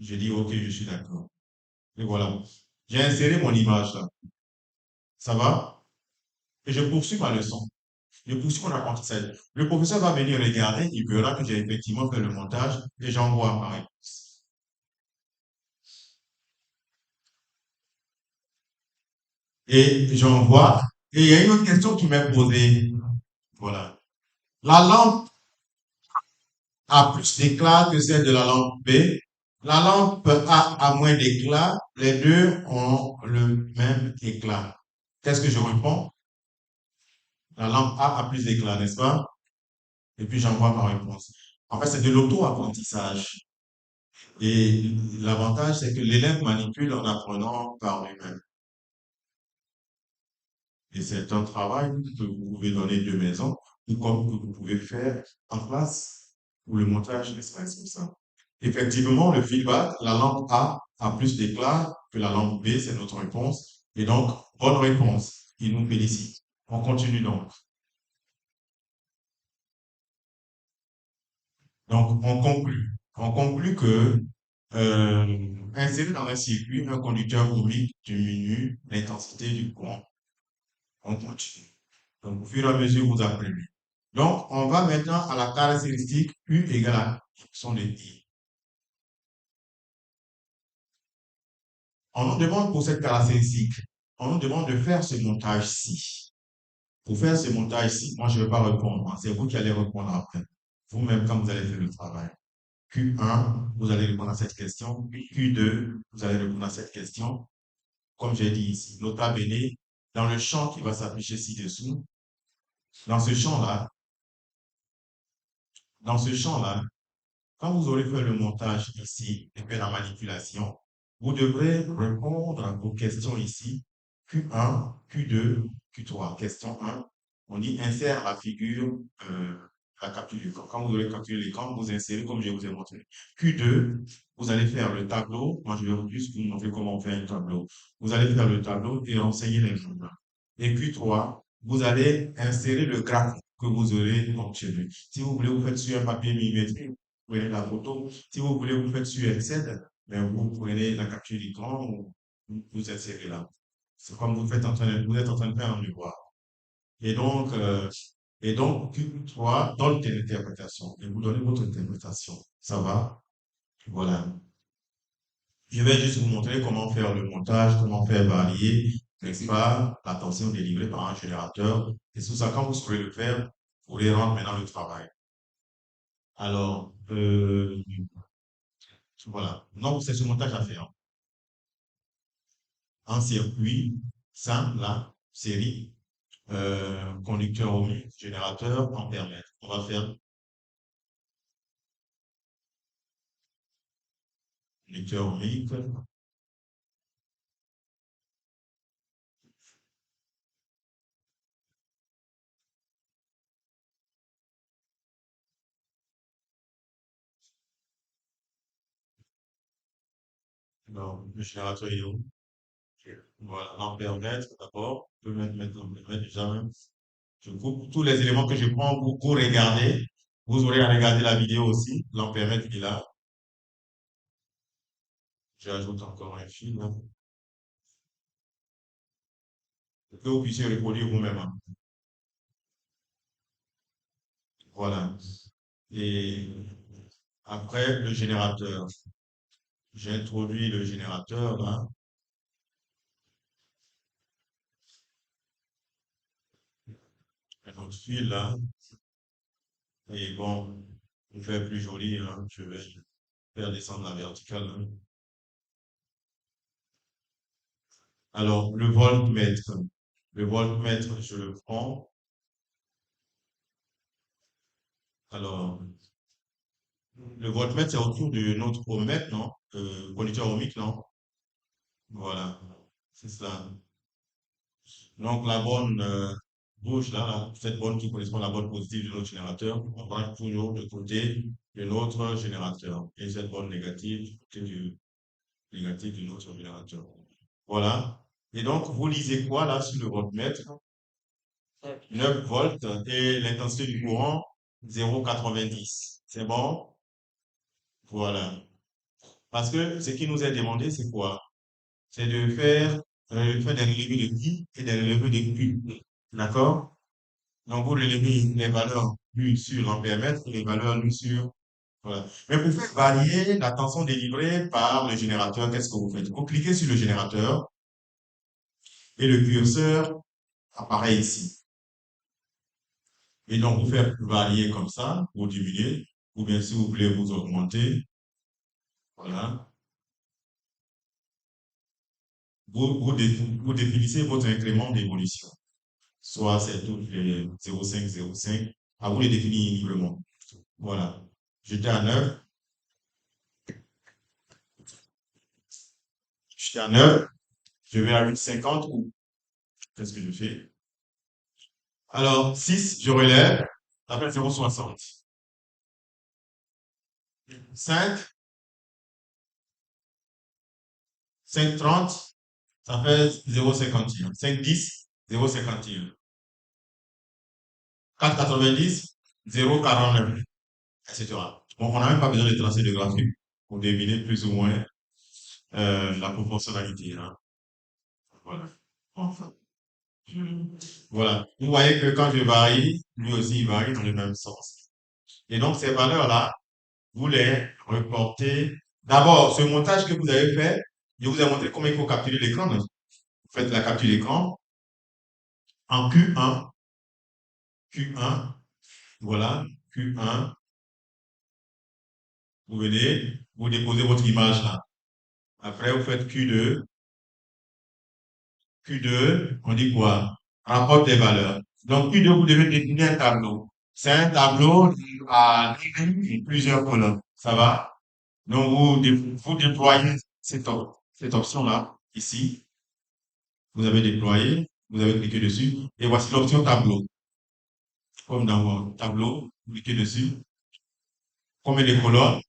Je dis OK, je suis d'accord. Et voilà. J'ai inséré mon image là. Ça va? Et je poursuis ma leçon. Je poursuis mon apprentissage. Le professeur va venir regarder, il verra que j'ai effectivement fait le montage et j'envoie ma réponse. Et j'envoie. Et il y a une autre question qui m'est posée. Voilà. La lampe a plus d'éclat que celle de la lampe B. La lampe A moins d'éclat. Les deux ont le même éclat. Qu'est-ce que je réponds? La lampe A plus d'éclat, n'est-ce pas? Et puis j'envoie ma réponse. En fait, c'est de l'auto-apprentissage. Et l'avantage, c'est que l'élève manipule en apprenant par lui-même. Et c'est un travail que vous pouvez donner de maison, ou comme que vous pouvez faire en classe, où le montage n'est pas comme ça. Effectivement, le feedback, la lampe A plus d'éclat que la lampe B, c'est notre réponse. Et donc, bonne réponse. Il nous félicite. On continue donc. Donc, on conclut. On conclut que insérer dans un circuit un conducteur oblique diminue l'intensité du courant. On continue. Donc, au fur et à mesure, vous apprenez. Donc, on va maintenant à la caractéristique U égale à son de I. On nous demande pour cette caractéristique, on nous demande de faire ce montage-ci. Pour faire ce montage-ci, moi, je ne vais pas répondre, hein. C'est vous qui allez répondre après. Vous-même, quand vous allez faire le travail. Q1, vous allez répondre à cette question. Q2, vous allez répondre à cette question. Comme j'ai dit ici, nota bene, dans le champ qui va s'afficher ci-dessous, dans ce champ-là, dans ce champ-là, quand vous aurez fait le montage ici et fait la manipulation, vous devrez répondre aux questions ici. Q1, Q2, Q3. Question 1, on dit insère la figure, la capture d'écran. Quand vous aurez capturé l'écran, vous insérez comme je vous ai montré. Q2, vous allez faire le tableau. Moi, je vais juste vous montrer comment on fait un tableau. Vous allez faire le tableau et renseigner les nombres. Et Q3, vous allez insérer le graphe que vous aurez obtenu. Si vous voulez, vous faites sur un papier millimétrique, vous prenez la photo. Si vous voulez, vous faites sur Excel, mais vous prenez la capture d'écran, vous insérez là. C'est comme vous êtes en train de faire un devoir. Et donc, Q3 donne telle interprétation et vous donnez votre interprétation. Ça va? Voilà. Je vais juste vous montrer comment faire le montage, comment faire varier, n'est-ce pas, la tension délivrée par un générateur. Et tout ça, quand vous saurez le faire, vous pourrez rendre maintenant le travail. Alors, voilà. Donc, c'est ce montage à faire. En circuit, simple, là, série, conducteur ohmique, générateur, ampère-mètre. On va faire conducteur ohmique. Alors, le générateur est où? Voilà, l'ampère-mètre, d'abord. Je peux mettre l'ampère-mètre déjà même. Je coupe tous les éléments que je prends, vous regardez. Vous aurez à regarder la vidéo aussi. L'ampère-mètre, il est là. J'ajoute encore un fil, hein, pour que vous puissiez reproduire vous-même, hein. Voilà. Et après, le générateur. J'ai introduit le générateur là. Un autre fil là. Et bon, pour faire plus joli, hein, je vais faire descendre la verticale, hein. Alors, le voltmètre. Le voltmètre, je le prends. Alors, le voltmètre, c'est autour de notre ohmmètre, non? Conducteur ohmique, non? Voilà, c'est ça. Donc, la borne rouge, là, cette borne qui correspond à la borne positive de notre générateur, on va toujours de côté de notre générateur. Et cette borne négative, du côté du négatif de notre générateur. Voilà. Et donc, vous lisez quoi là sur le voltmètre? 9 volts et l'intensité du courant 0,90. C'est bon? Voilà. Parce que ce qui nous est demandé, c'est quoi? C'est de faire, des relevés de I et des relevés de Q. D'accord? Donc, vous relevez les valeurs Q sur l'ampèremètre et les valeurs lu sur. Voilà. Mais pour faire varier la tension délivrée par le générateur, qu'est-ce que vous faites? Vous cliquez sur le générateur et le curseur apparaît ici. Et donc, vous faites varier comme ça, vous diminuer, ou bien si vous voulez vous augmenter, voilà. Vous définissez votre incrément d'évolution. Soit c'est toutes les 0,5, 0,5. À vous de définir librement. Voilà. J'étais à 9. J'étais à 9. Je vais à 8,50 ou qu'est-ce que je fais? Alors, 6, je relève. Ça fait 0,60. 5, 5,30. Ça fait 0,51. 5,10, 0,51. 4,90, 0,49, etc. Bon, on n'a même pas besoin de tracer de graphique pour deviner plus ou moins la proportionnalité, hein. Voilà. Enfin. Voilà. Vous voyez que quand je varie, lui aussi il varie dans le même sens. Et donc ces valeurs-là, vous les reportez. D'abord, ce montage que vous avez fait, je vous ai montré comment il faut capturer l'écran. Vous faites la capture d'écran en Q1, Q1, voilà, Q1. Vous venez, vous déposez votre image là. Après, vous faites Q2. Q2, on dit quoi? Rapporte des valeurs. Donc, Q2, vous devez définir un tableau. C'est un tableau à plusieurs colonnes. Ça va? Donc, vous déployez cette option-là, ici. Vous avez déployé, vous avez cliqué dessus. Et voici l'option tableau. Comme dans votre tableau, vous cliquez dessus. Combien de colonnes?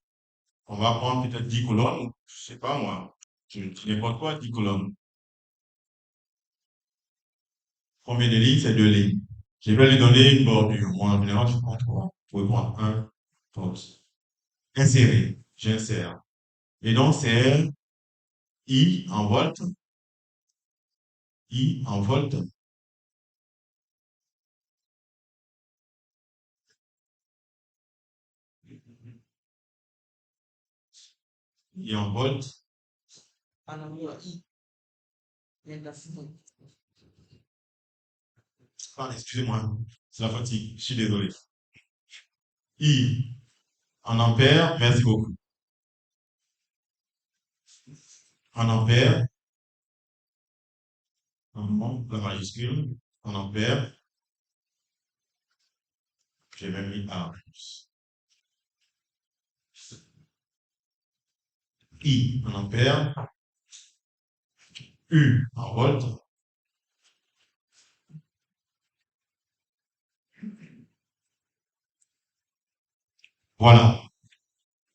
On va prendre peut-être 10 colonnes. Je sais pas moi. Je dis n'importe quoi, 10 colonnes. Combien de lignes? C'est 2 lignes. Je vais lui donner une bordure. Moi, en général, je prends 3. Vous pouvez prendre un, autre. Insérer. J'insère. Et donc, c'est I en volts. I en volts. I en volts. Ah, excusez-moi. C'est la fatigue. Je suis désolé. I en ampères. Merci beaucoup. En ampères. La majuscule. En ampères. J'ai même mis A. I en ampères. U en volts. Voilà.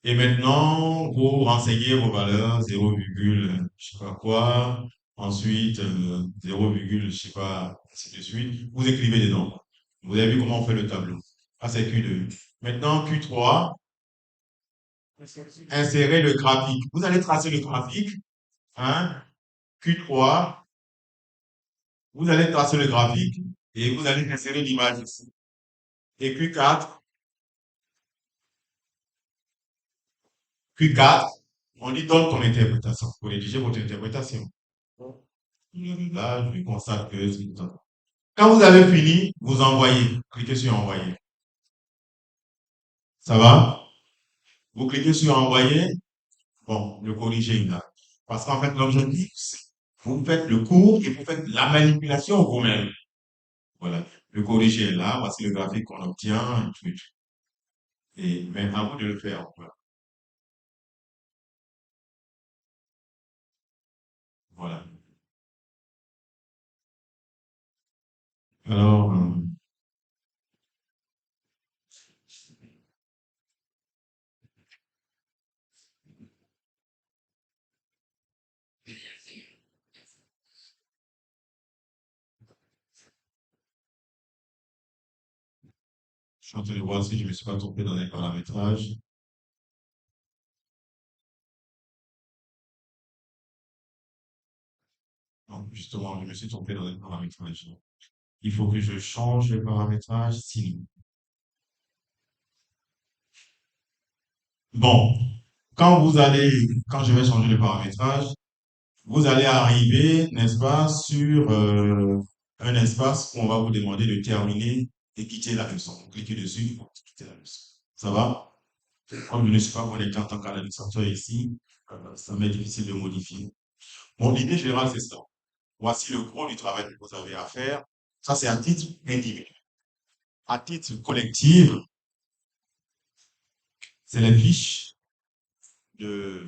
Et maintenant, vous renseignez vos valeurs, 0, je sais pas quoi, ensuite 0, je sais pas, ainsi de suite. Vous écrivez dedans. Vous avez vu comment on fait le tableau. Ah, c'est Q2. Maintenant, Q3, insérez le graphique. Vous allez tracer le graphique. Hein? Q3, vous allez tracer le graphique et vous allez insérer l'image ici. Et Q4, on dit donne ton interprétation. Vous rédigez votre interprétation. Là, je constate que c'est tout. Quand vous avez fini, vous envoyez. Cliquez sur envoyer. Ça va? Vous cliquez sur envoyer. Bon, le corriger là. Parce qu'en fait, l'objectif, Vous faites le cours et vous faites la manipulation vous-même. Voilà. Le corrigé est là, voici le graphique qu'on obtient, et tout, et tout. Et mais à vous de le faire. Voilà. Voilà. Alors, je suis en train de voir si je ne me suis pas trompé dans les paramétrages. Non, justement, je me suis trompé dans les paramétrages. Il faut que je change les paramétrages, sinon. Bon, quand je vais changer le paramétrage, vous allez arriver, n'est-ce pas, sur un espace où on va vous demander de terminer et quitter la leçon. Vous cliquez dessus pour quitter la leçon. Ça va? Comme je ne suis pas connecté en tant qu'administrateur ici, ça m'est difficile de modifier. Bon, l'idée générale, c'est ça. Voici le gros du travail que vous avez à faire. Ça, c'est à titre individuel. À titre collectif, c'est les fiches de,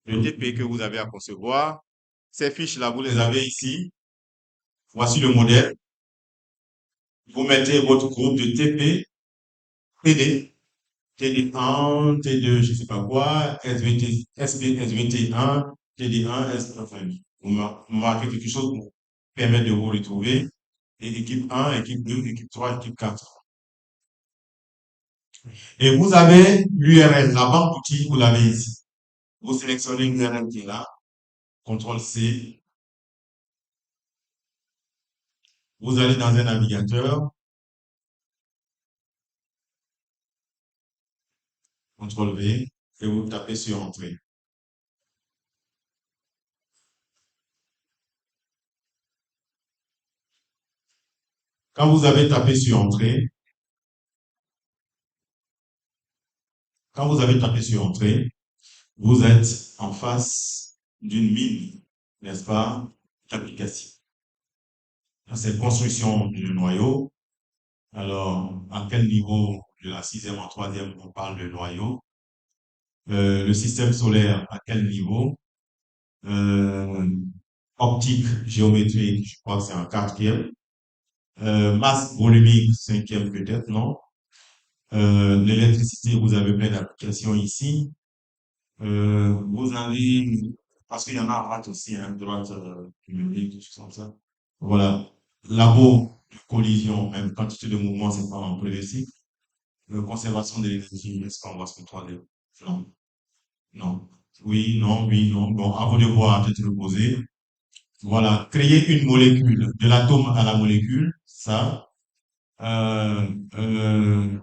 de TP que vous avez à concevoir. Ces fiches-là, vous les avez ici. Voici le modèle. Vous mettez votre groupe de TP, TD, TD1, T2, je ne sais pas quoi, SVT, SP, SVT1, TD1, enfin, vous marquez quelque chose pour permettre de vous retrouver. Et équipe 1, équipe 2, équipe 3, équipe 4. Et vous avez l'URL, la banque d'outils, vous l'avez ici. Vous sélectionnez l'URL qui est là, CTRL C, vous allez dans un navigateur, CTRL V, et vous tapez sur Entrée. Quand vous avez tapé sur Entrée, quand vous avez tapé sur Entrée, vous êtes en face d'une mine, n'est-ce pas, d'application. C'est construction du noyau. Alors, à quel niveau de la sixième en troisième, on parle de noyau? Le système solaire, à quel niveau? Euh, optique, géométrique, je crois que c'est un quatrième. Masse volumique, cinquième peut-être, non? L'électricité, vous avez plein d'applications ici. Vous avez, parce qu'il y en a à droite aussi, hein, droite numérique, des choses comme ça. Voilà. Labo de collision, même quantité de mouvement, c'est pas en prévisible. Conservation de l'énergie, est-ce qu'on voit ce troisième? Non, non. Oui, non, oui, non. Bon, à vous de voir, peut-être le poser. Voilà. Créer une molécule, de l'atome à la molécule, ça. Euh, euh,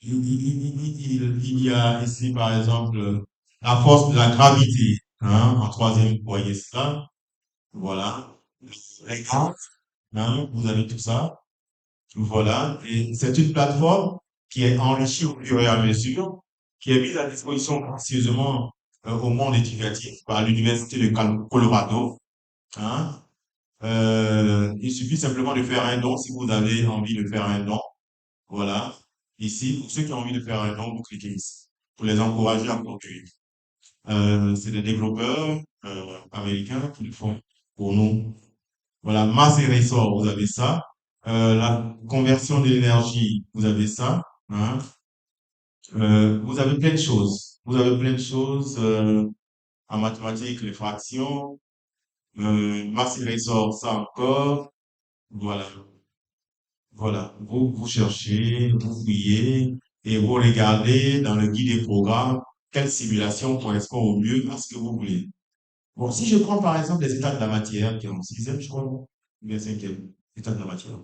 il y a ici, par exemple, la force de la gravité. Hein, en troisième, vous voyez ça. Voilà. Les grands, hein, vous avez tout ça. Voilà. Et c'est une plateforme qui est enrichie au fur et à mesure, qui est mise à disposition gracieusement au monde éducatif par l'Université de Colorado. Hein. Il suffit simplement de faire un don si vous avez envie de faire un don. Voilà. Ici, pour ceux qui ont envie de faire un don, vous cliquez ici pour les encourager à produire. C'est des développeurs américains qui le font pour nous. Voilà, masse et ressort, vous avez ça. La conversion de l'énergie, vous avez ça. Hein. Vous avez plein de choses. Vous avez plein de choses en mathématiques, les fractions. Masse et ressort, ça encore. Voilà. Voilà, vous cherchez, vous fouillez et vous regardez dans le guide des programmes quelle simulation correspond au mieux à ce que vous voulez. Bon, si je prends par exemple les états de la matière, qui est en sixième, je crois, ou bien cinquième, état de la matière.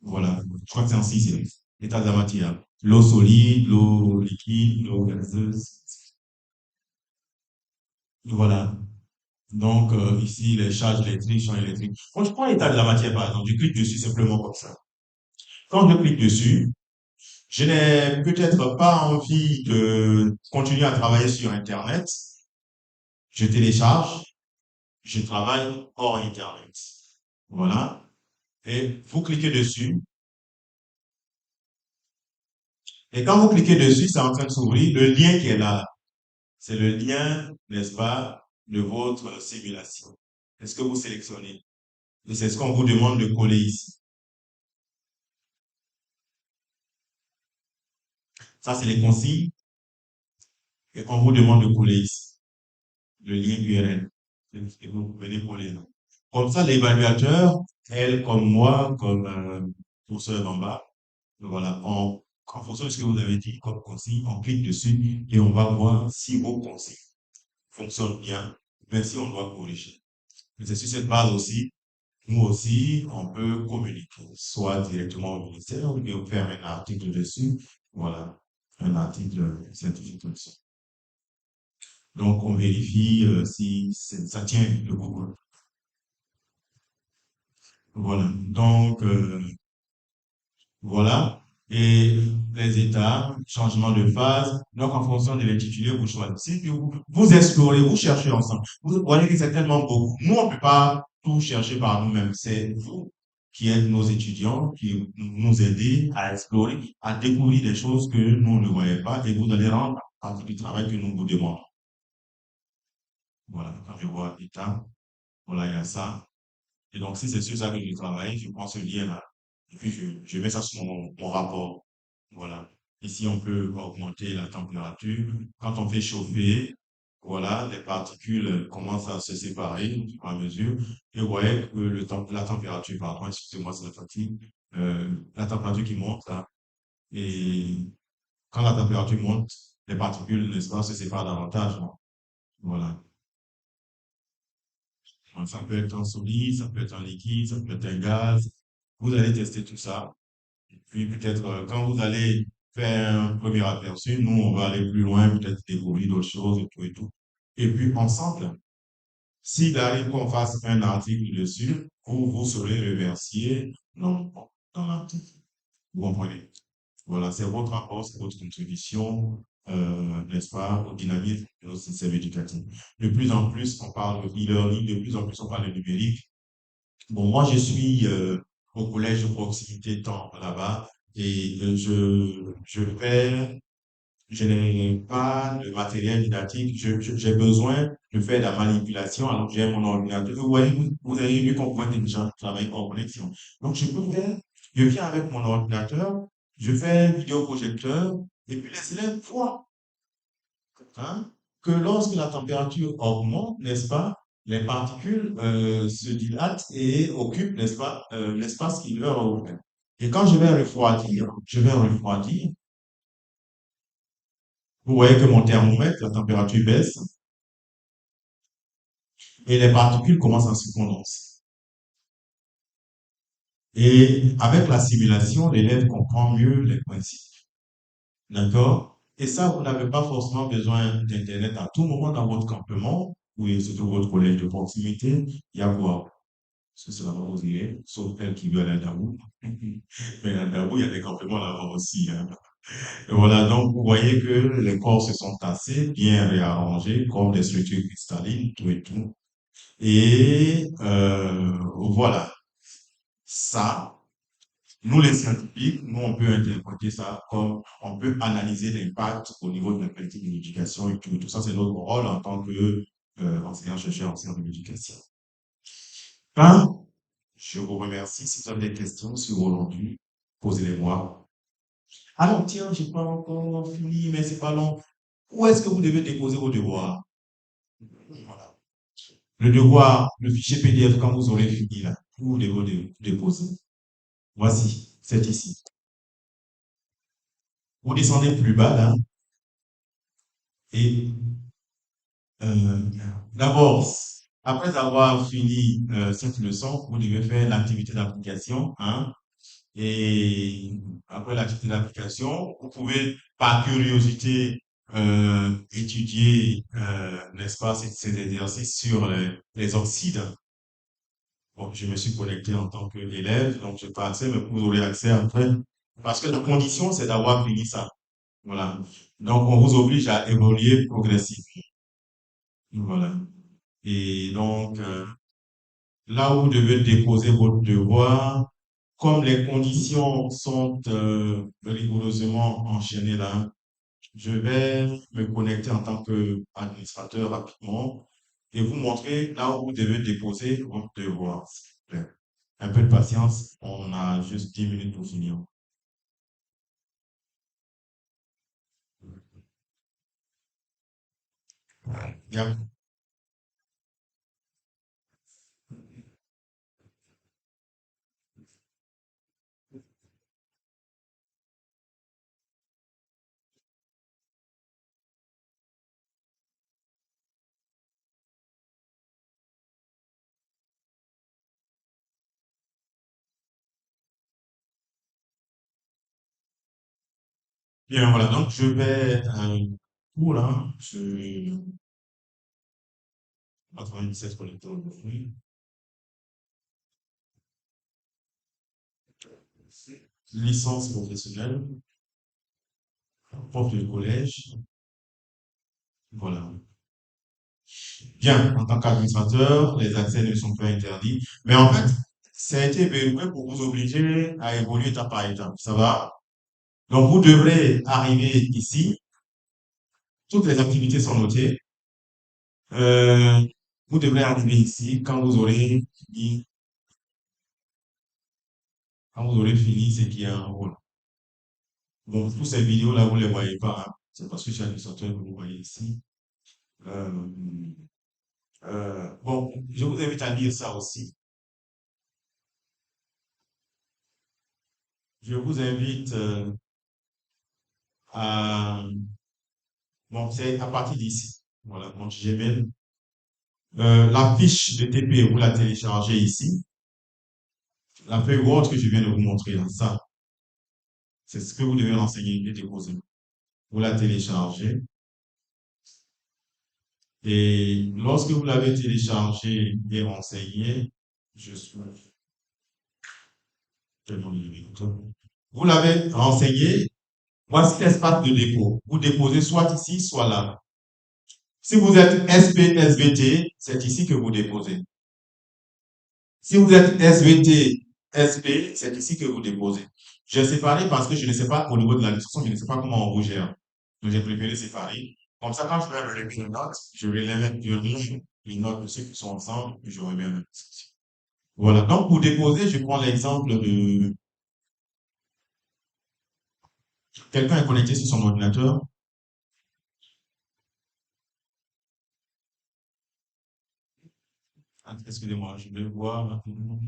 Voilà, je crois que c'est en sixième, état de la matière. L'eau solide, l'eau liquide, l'eau gazeuse. Voilà. Donc, ici, les charges électriques, champs électriques. Bon, je prends l'état de la matière, par exemple, je clique dessus simplement comme ça. Quand je clique dessus, je n'ai peut-être pas envie de continuer à travailler sur Internet. je télécharge, je travaille hors Internet. Voilà. Et vous cliquez dessus. Et quand vous cliquez dessus, c'est en train de s'ouvrir. Le lien qui est là, c'est le lien, n'est-ce pas, de votre simulation. Est-ce que vous sélectionnez? Et c'est ce qu'on vous demande de coller ici. Ça, c'est les consignes et on vous demande de coller ici. Le lien URL. Et vous venez coller là. Comme ça, l'évaluateur, elle, comme moi, comme pour ceux en bas, voilà, en fonction de ce que vous avez dit comme consigne, on clique dessus et on va voir si vos consignes fonctionnent bien, même si on doit corriger. Mais c'est sur cette base aussi, nous aussi, on peut communiquer, soit directement au ministère, ou bien faire un article dessus, voilà, un article scientifique dessus. Donc, on vérifie si ça tient le Google. Voilà. Donc, voilà. Et les étapes, changement de phase. Donc, en fonction de l'intitulé, vous choisissez, puis vous explorez, vous cherchez ensemble. Vous voyez que c'est tellement beaucoup. Nous, on ne peut pas tout chercher par nous-mêmes. C'est vous qui êtes nos étudiants, qui nous aidez à explorer, à découvrir des choses que nous ne voyons pas et vous allez rendre partie du travail que nous vous demandons. Voilà. Quand je vois étape, voilà, il y a ça. Et donc, si c'est sur ça que je travaille, je prends ce lien-là. Et puis, je mets ça sur mon rapport. Voilà. Ici, on peut augmenter la température. Quand on fait chauffer, voilà, les particules commencent à se séparer au fur et à mesure. Et vous voyez que la température, pardon, excusez-moi, c'est la fatigue, la température qui monte, là. Et quand la température monte, les particules, n'est-ce pas, se séparent davantage, hein. Voilà. Donc, ça peut être en solide, ça peut être en liquide, ça peut être un gaz. Vous allez tester tout ça. Puis peut-être quand vous allez faire un premier aperçu, nous, on va aller plus loin, peut-être découvrir d'autres choses et tout et tout. Et puis ensemble, s'il arrive qu'on fasse un article dessus, vous serez remercié non, dans l'article. Vous comprenez? Voilà, c'est votre rapport, c'est votre contribution, n'est-ce pas, au dynamisme de notre système éducatif. De plus en plus, on parle de e-learning, de plus en plus, on parle de numérique. Bon, moi, je suis au collège de proximité temps là-bas et je n'ai pas de matériel didactique. J'ai besoin de faire de la manipulation alors que j'ai mon ordinateur. Vous voyez, vous avez vu qu'on voit déjà travailler en connexion. Donc, je viens avec mon ordinateur, je fais un vidéoprojecteur et puis les élèves voient, hein, que lorsque la température augmente, n'est-ce pas, les particules se dilatent et occupent, n'est-ce pas, l'espace qui leur est ouvert. Et quand je vais refroidir, vous voyez que mon thermomètre, la température baisse et les particules commencent à se condenser. Et avec la simulation, l'élève comprend mieux les principes. D'accord? Et ça, vous n'avez pas forcément besoin d'Internet à tout moment dans votre campement, ou surtout votre collège de proximité, il y a quoi? Parce que cela va vous aider, sauf elle qui veut aller à Dabou. Mais à Dabou, il y a des campements là-bas aussi, hein. Et voilà, donc vous voyez que les corps se sont tassés, bien réarrangés, comme des structures cristallines, tout et tout. Et voilà, ça, nous les scientifiques, nous on peut interpréter ça comme, on peut analyser l'impact au niveau de la qualité de l'éducation et tout. Tout ça, c'est notre rôle en tant que enseignant-chercheur en sciences de l'éducation. Ben, je vous remercie. Si vous avez des questions sur aujourd'hui, posez-les-moi. Ah non, tiens, j'ai pas encore fini, mais c'est pas long. Où est-ce que vous devez déposer vos devoirs? Voilà. Le devoir, le fichier PDF, quand vous aurez fini là, vous devez le déposer. Voici, c'est ici. Vous descendez plus bas là et euh, d'abord, après avoir fini cette leçon, vous devez faire l'activité d'application, hein. Et après l'activité d'application, vous pouvez, par curiosité, étudier, n'est-ce pas, ces exercices sur les oxydes. Bon, je me suis connecté en tant qu'élève, donc je n'ai pas accès, mais vous aurez accès après. Parce que la condition, c'est d'avoir fini ça. Voilà. Donc, on vous oblige à évoluer progressivement. Voilà. Et donc, là où vous devez déposer votre devoir, comme les conditions sont rigoureusement enchaînées là, je vais me connecter en tant qu'administrateur rapidement et vous montrer là où vous devez déposer votre devoir. S'il vous plaît. Un peu de patience, on a juste 10 minutes pour finir. Bien, bien, voilà, donc je vais pour là, je 97 connecteurs aujourd'hui. Licence professionnelle, prof de collège, voilà. Bien, en tant qu'administrateur, les accès ne sont pas interdits. Mais en fait, ça a été verrouillé pour vous obliger à évoluer étape par étape. Ça va? Donc, vous devrez arriver ici. Toutes les activités sont notées. Euh, vous devrez arriver ici quand vous aurez fini ce qui est en rôle. Donc, toutes ces vidéos-là, vous ne les voyez pas, hein. C'est parce que je suis administrateur que vous voyez ici. Euh, bon, je vous invite à lire ça aussi. Je vous invite à bon, c'est à partir d'ici. Voilà, mon Gmail. La fiche de TP, vous la téléchargez ici. La feuille Word que je viens de vous montrer, là, ça, c'est ce que vous devez renseigner et déposer. Vous la téléchargez. Et lorsque vous l'avez téléchargé et renseigné, je suis vous l'avez renseigné, voici l'espace de dépôt. Vous déposez soit ici, soit là. Si vous êtes SPSVT, c'est ici que vous déposez. Si vous êtes SVT, SP, c'est ici que vous déposez. J'ai séparé parce que je ne sais pas, au niveau de la discussion, je ne sais pas comment on vous gère. Donc, j'ai préféré séparer. Comme ça, quand je vais relever une note, je vais les notes de ceux qui sont ensemble, et je reviens à la discussion. Voilà. Donc, pour déposer, je prends l'exemple de quelqu'un est connecté sur son ordinateur. Ah, excusez-moi, je vais voir rapidement.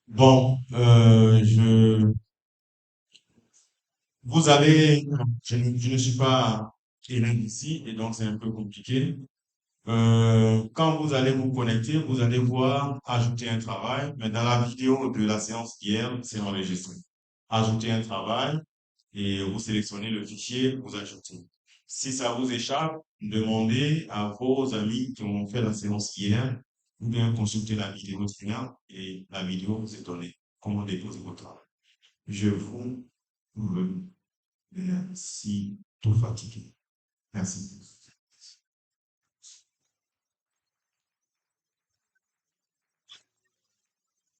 Bon, vous allez, je ne suis pas élève ici et donc c'est un peu compliqué. Quand vous allez vous connecter, vous allez voir ajouter un travail, mais dans la vidéo de la séance d'hier, c'est enregistré. Ajouter un travail et vous sélectionnez le fichier, vous ajoutez. Si ça vous échappe, demandez à vos amis qui ont fait la séance hier ou bien consultez la vidéo d'hier et la vidéo vous est donnée. Comment déposer votre travail. Je vous remercie tout fatigué. Merci.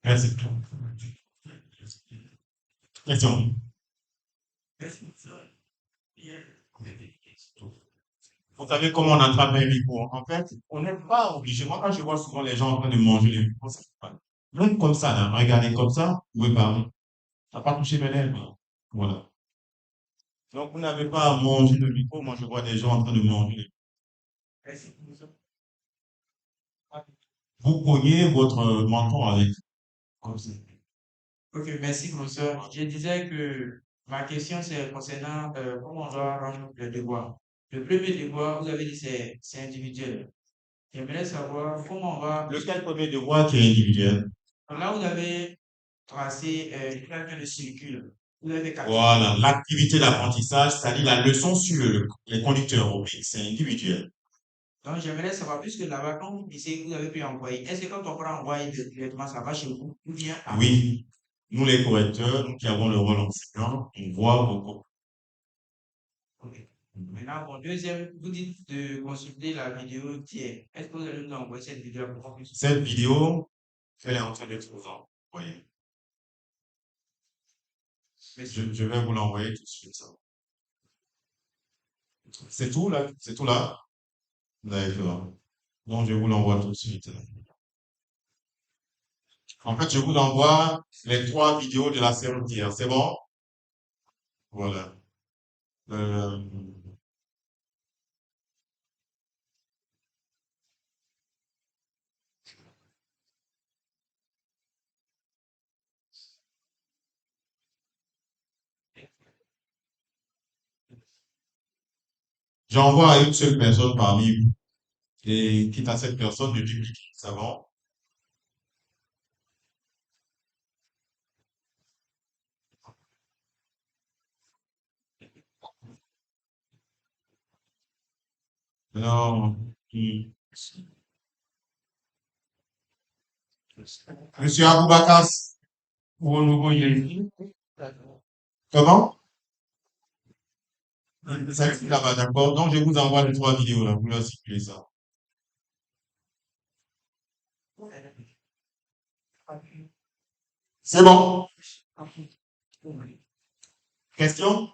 Merci. Question. Vous savez comment on attrape un micro? En fait, on n'est pas obligé. Moi, quand je vois souvent les gens en train de manger les micros, ça fait pas. Même comme ça, là, regardez comme ça, vous pouvez parler. Ça n'a pas touché mes lèvres. Voilà. Donc, vous n'avez pas à manger le micro. Moi, je vois des gens en train de manger les micros. Vous cognez votre menton avec. Comme ça. Ok, merci, professeur. Je disais que ma question, c'est concernant comment on doit rendre le devoir. Le premier devoir, vous avez dit, c'est individuel. J'aimerais savoir comment on va. Lequel premier devoir qui est individuel? Là, vous avez tracé quelqu'un de circule. Vous avez Voilà, l'activité d'apprentissage, c'est-à-dire la leçon sur les conducteurs obliques, c'est individuel. Donc, j'aimerais savoir, puisque là-bas, quand vous disiez que vous avez pu envoyer, est-ce que quand on prend envoyer directement, ça va chez vous ou bien après? Oui, nous les correcteurs, nous qui avons le rôle enseignant, on voit beaucoup. Maintenant, bon, deuxième, vous dites de consulter la vidéo tiers. Est-ce que vous allez nous envoyer cette vidéo pour qu'on puisse... Cette vidéo, elle est en train d'être envoyée. Je vais vous l'envoyer tout de suite. C'est tout là? C'est tout là? D'accord. Donc, je vous l'envoie tout de suite. En fait, je vous envoie les 3 vidéos de la série d'hier. C'est bon? Voilà. Euh, J'envoie à une seule personne parmi vous. Et quitte à cette personne de dupliquer. C'est bon? Non. Monsieur Aboubakas, vous nous voyez. Comment? C'est là-bas, d'accord. Donc, je vous envoie les 3 vidéos là. Vous leur circulez ça. C'est bon? Question?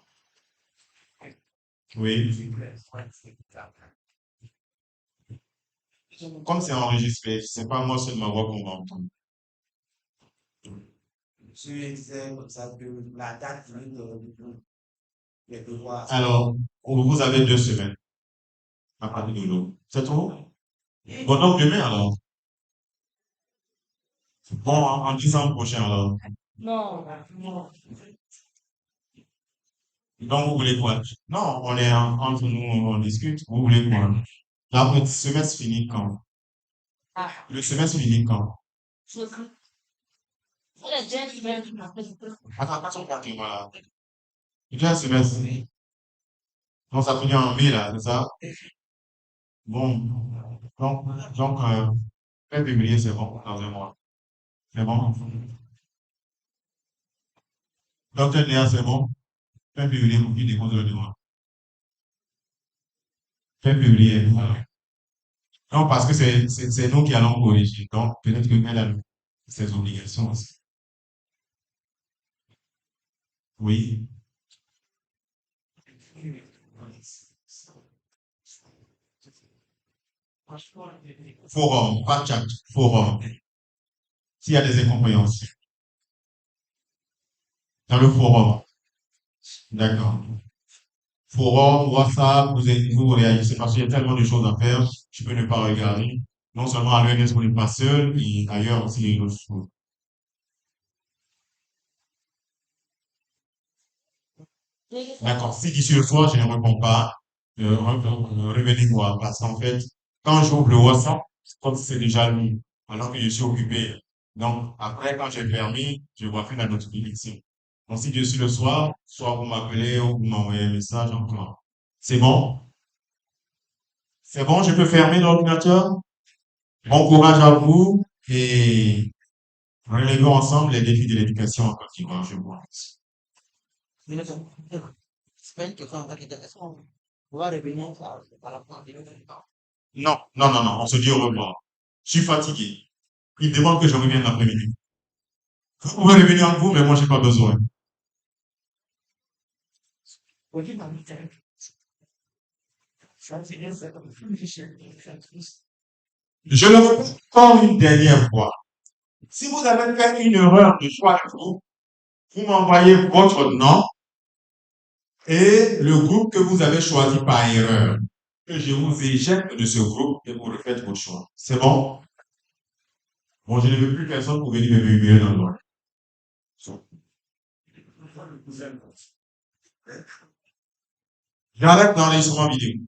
Oui. Comme c'est enregistré, c'est pas moi seul ma voix qu'on va entendre. Je disais comme ça que la date les devoirs. Alors, vous avez 2 semaines à partir de l'eau. C'est tout? Bon, donc demain alors. Bon, en décembre prochain alors. Non. Donc, vous voulez quoi? Non, on est entre nous, on discute. Vous voulez quoi? Là, le semestre finit quand? Ah. Le semestre finit quand? Attends, pas son parti, voilà. Il y a un semestre. Donc, ça finit en mai, là, c'est ça? Bon. Donc, fin février, c'est bon, dans un mois. C'est bon? Docteur Léa, c'est bon? Fin février, vous finissez les comptes de mois. Fin février. Non, parce que c'est nous qui allons corriger. Donc, peut-être qu'elle a ses obligations aussi. Oui. Forum, pas chat, forum. S'il y a des incompréhensions. Dans le forum. D'accord. Forum, WhatsApp, vous réagissez parce qu'il y a tellement de choses à faire, je peux ne pas regarder. Non seulement à l'ENS, vous n'êtes pas seul, et ailleurs aussi, il y a d'autres choses. D'accord. Si d'ici le soir, je ne réponds pas, revenez-moi. Parce qu'en fait, quand j'ouvre le WhatsApp, c'est comme si c'est déjà lu, alors que je suis occupé. Donc, après, quand j'ai permis, je vois faire la notification. Donc, si je suis le soir, soit vous m'appelez ou vous m'envoyez un message encore. C'est bon? C'est bon, je peux fermer l'ordinateur? Bon courage à vous et relevons ensemble les défis de l'éducation en continuant, je vois. C'est pas une question d'intéressant. On va revenir par rapport à Non, non, non, non, on se dit au revoir. Je suis fatigué. Il demande que je revienne l'après-midi. Vous pouvez revenir en vous, mais moi, j'ai pas besoin. Je le répète encore une dernière fois. Si vous avez fait une erreur de choix de groupe, vous m'envoyez votre nom et le groupe que vous avez choisi par erreur. Que je vous éjecte de ce groupe et vous refaites votre choix. C'est bon? Bon, je ne veux plus personne pour venir me humilier dans le noir. J'arrête l'enregistrement vidéo.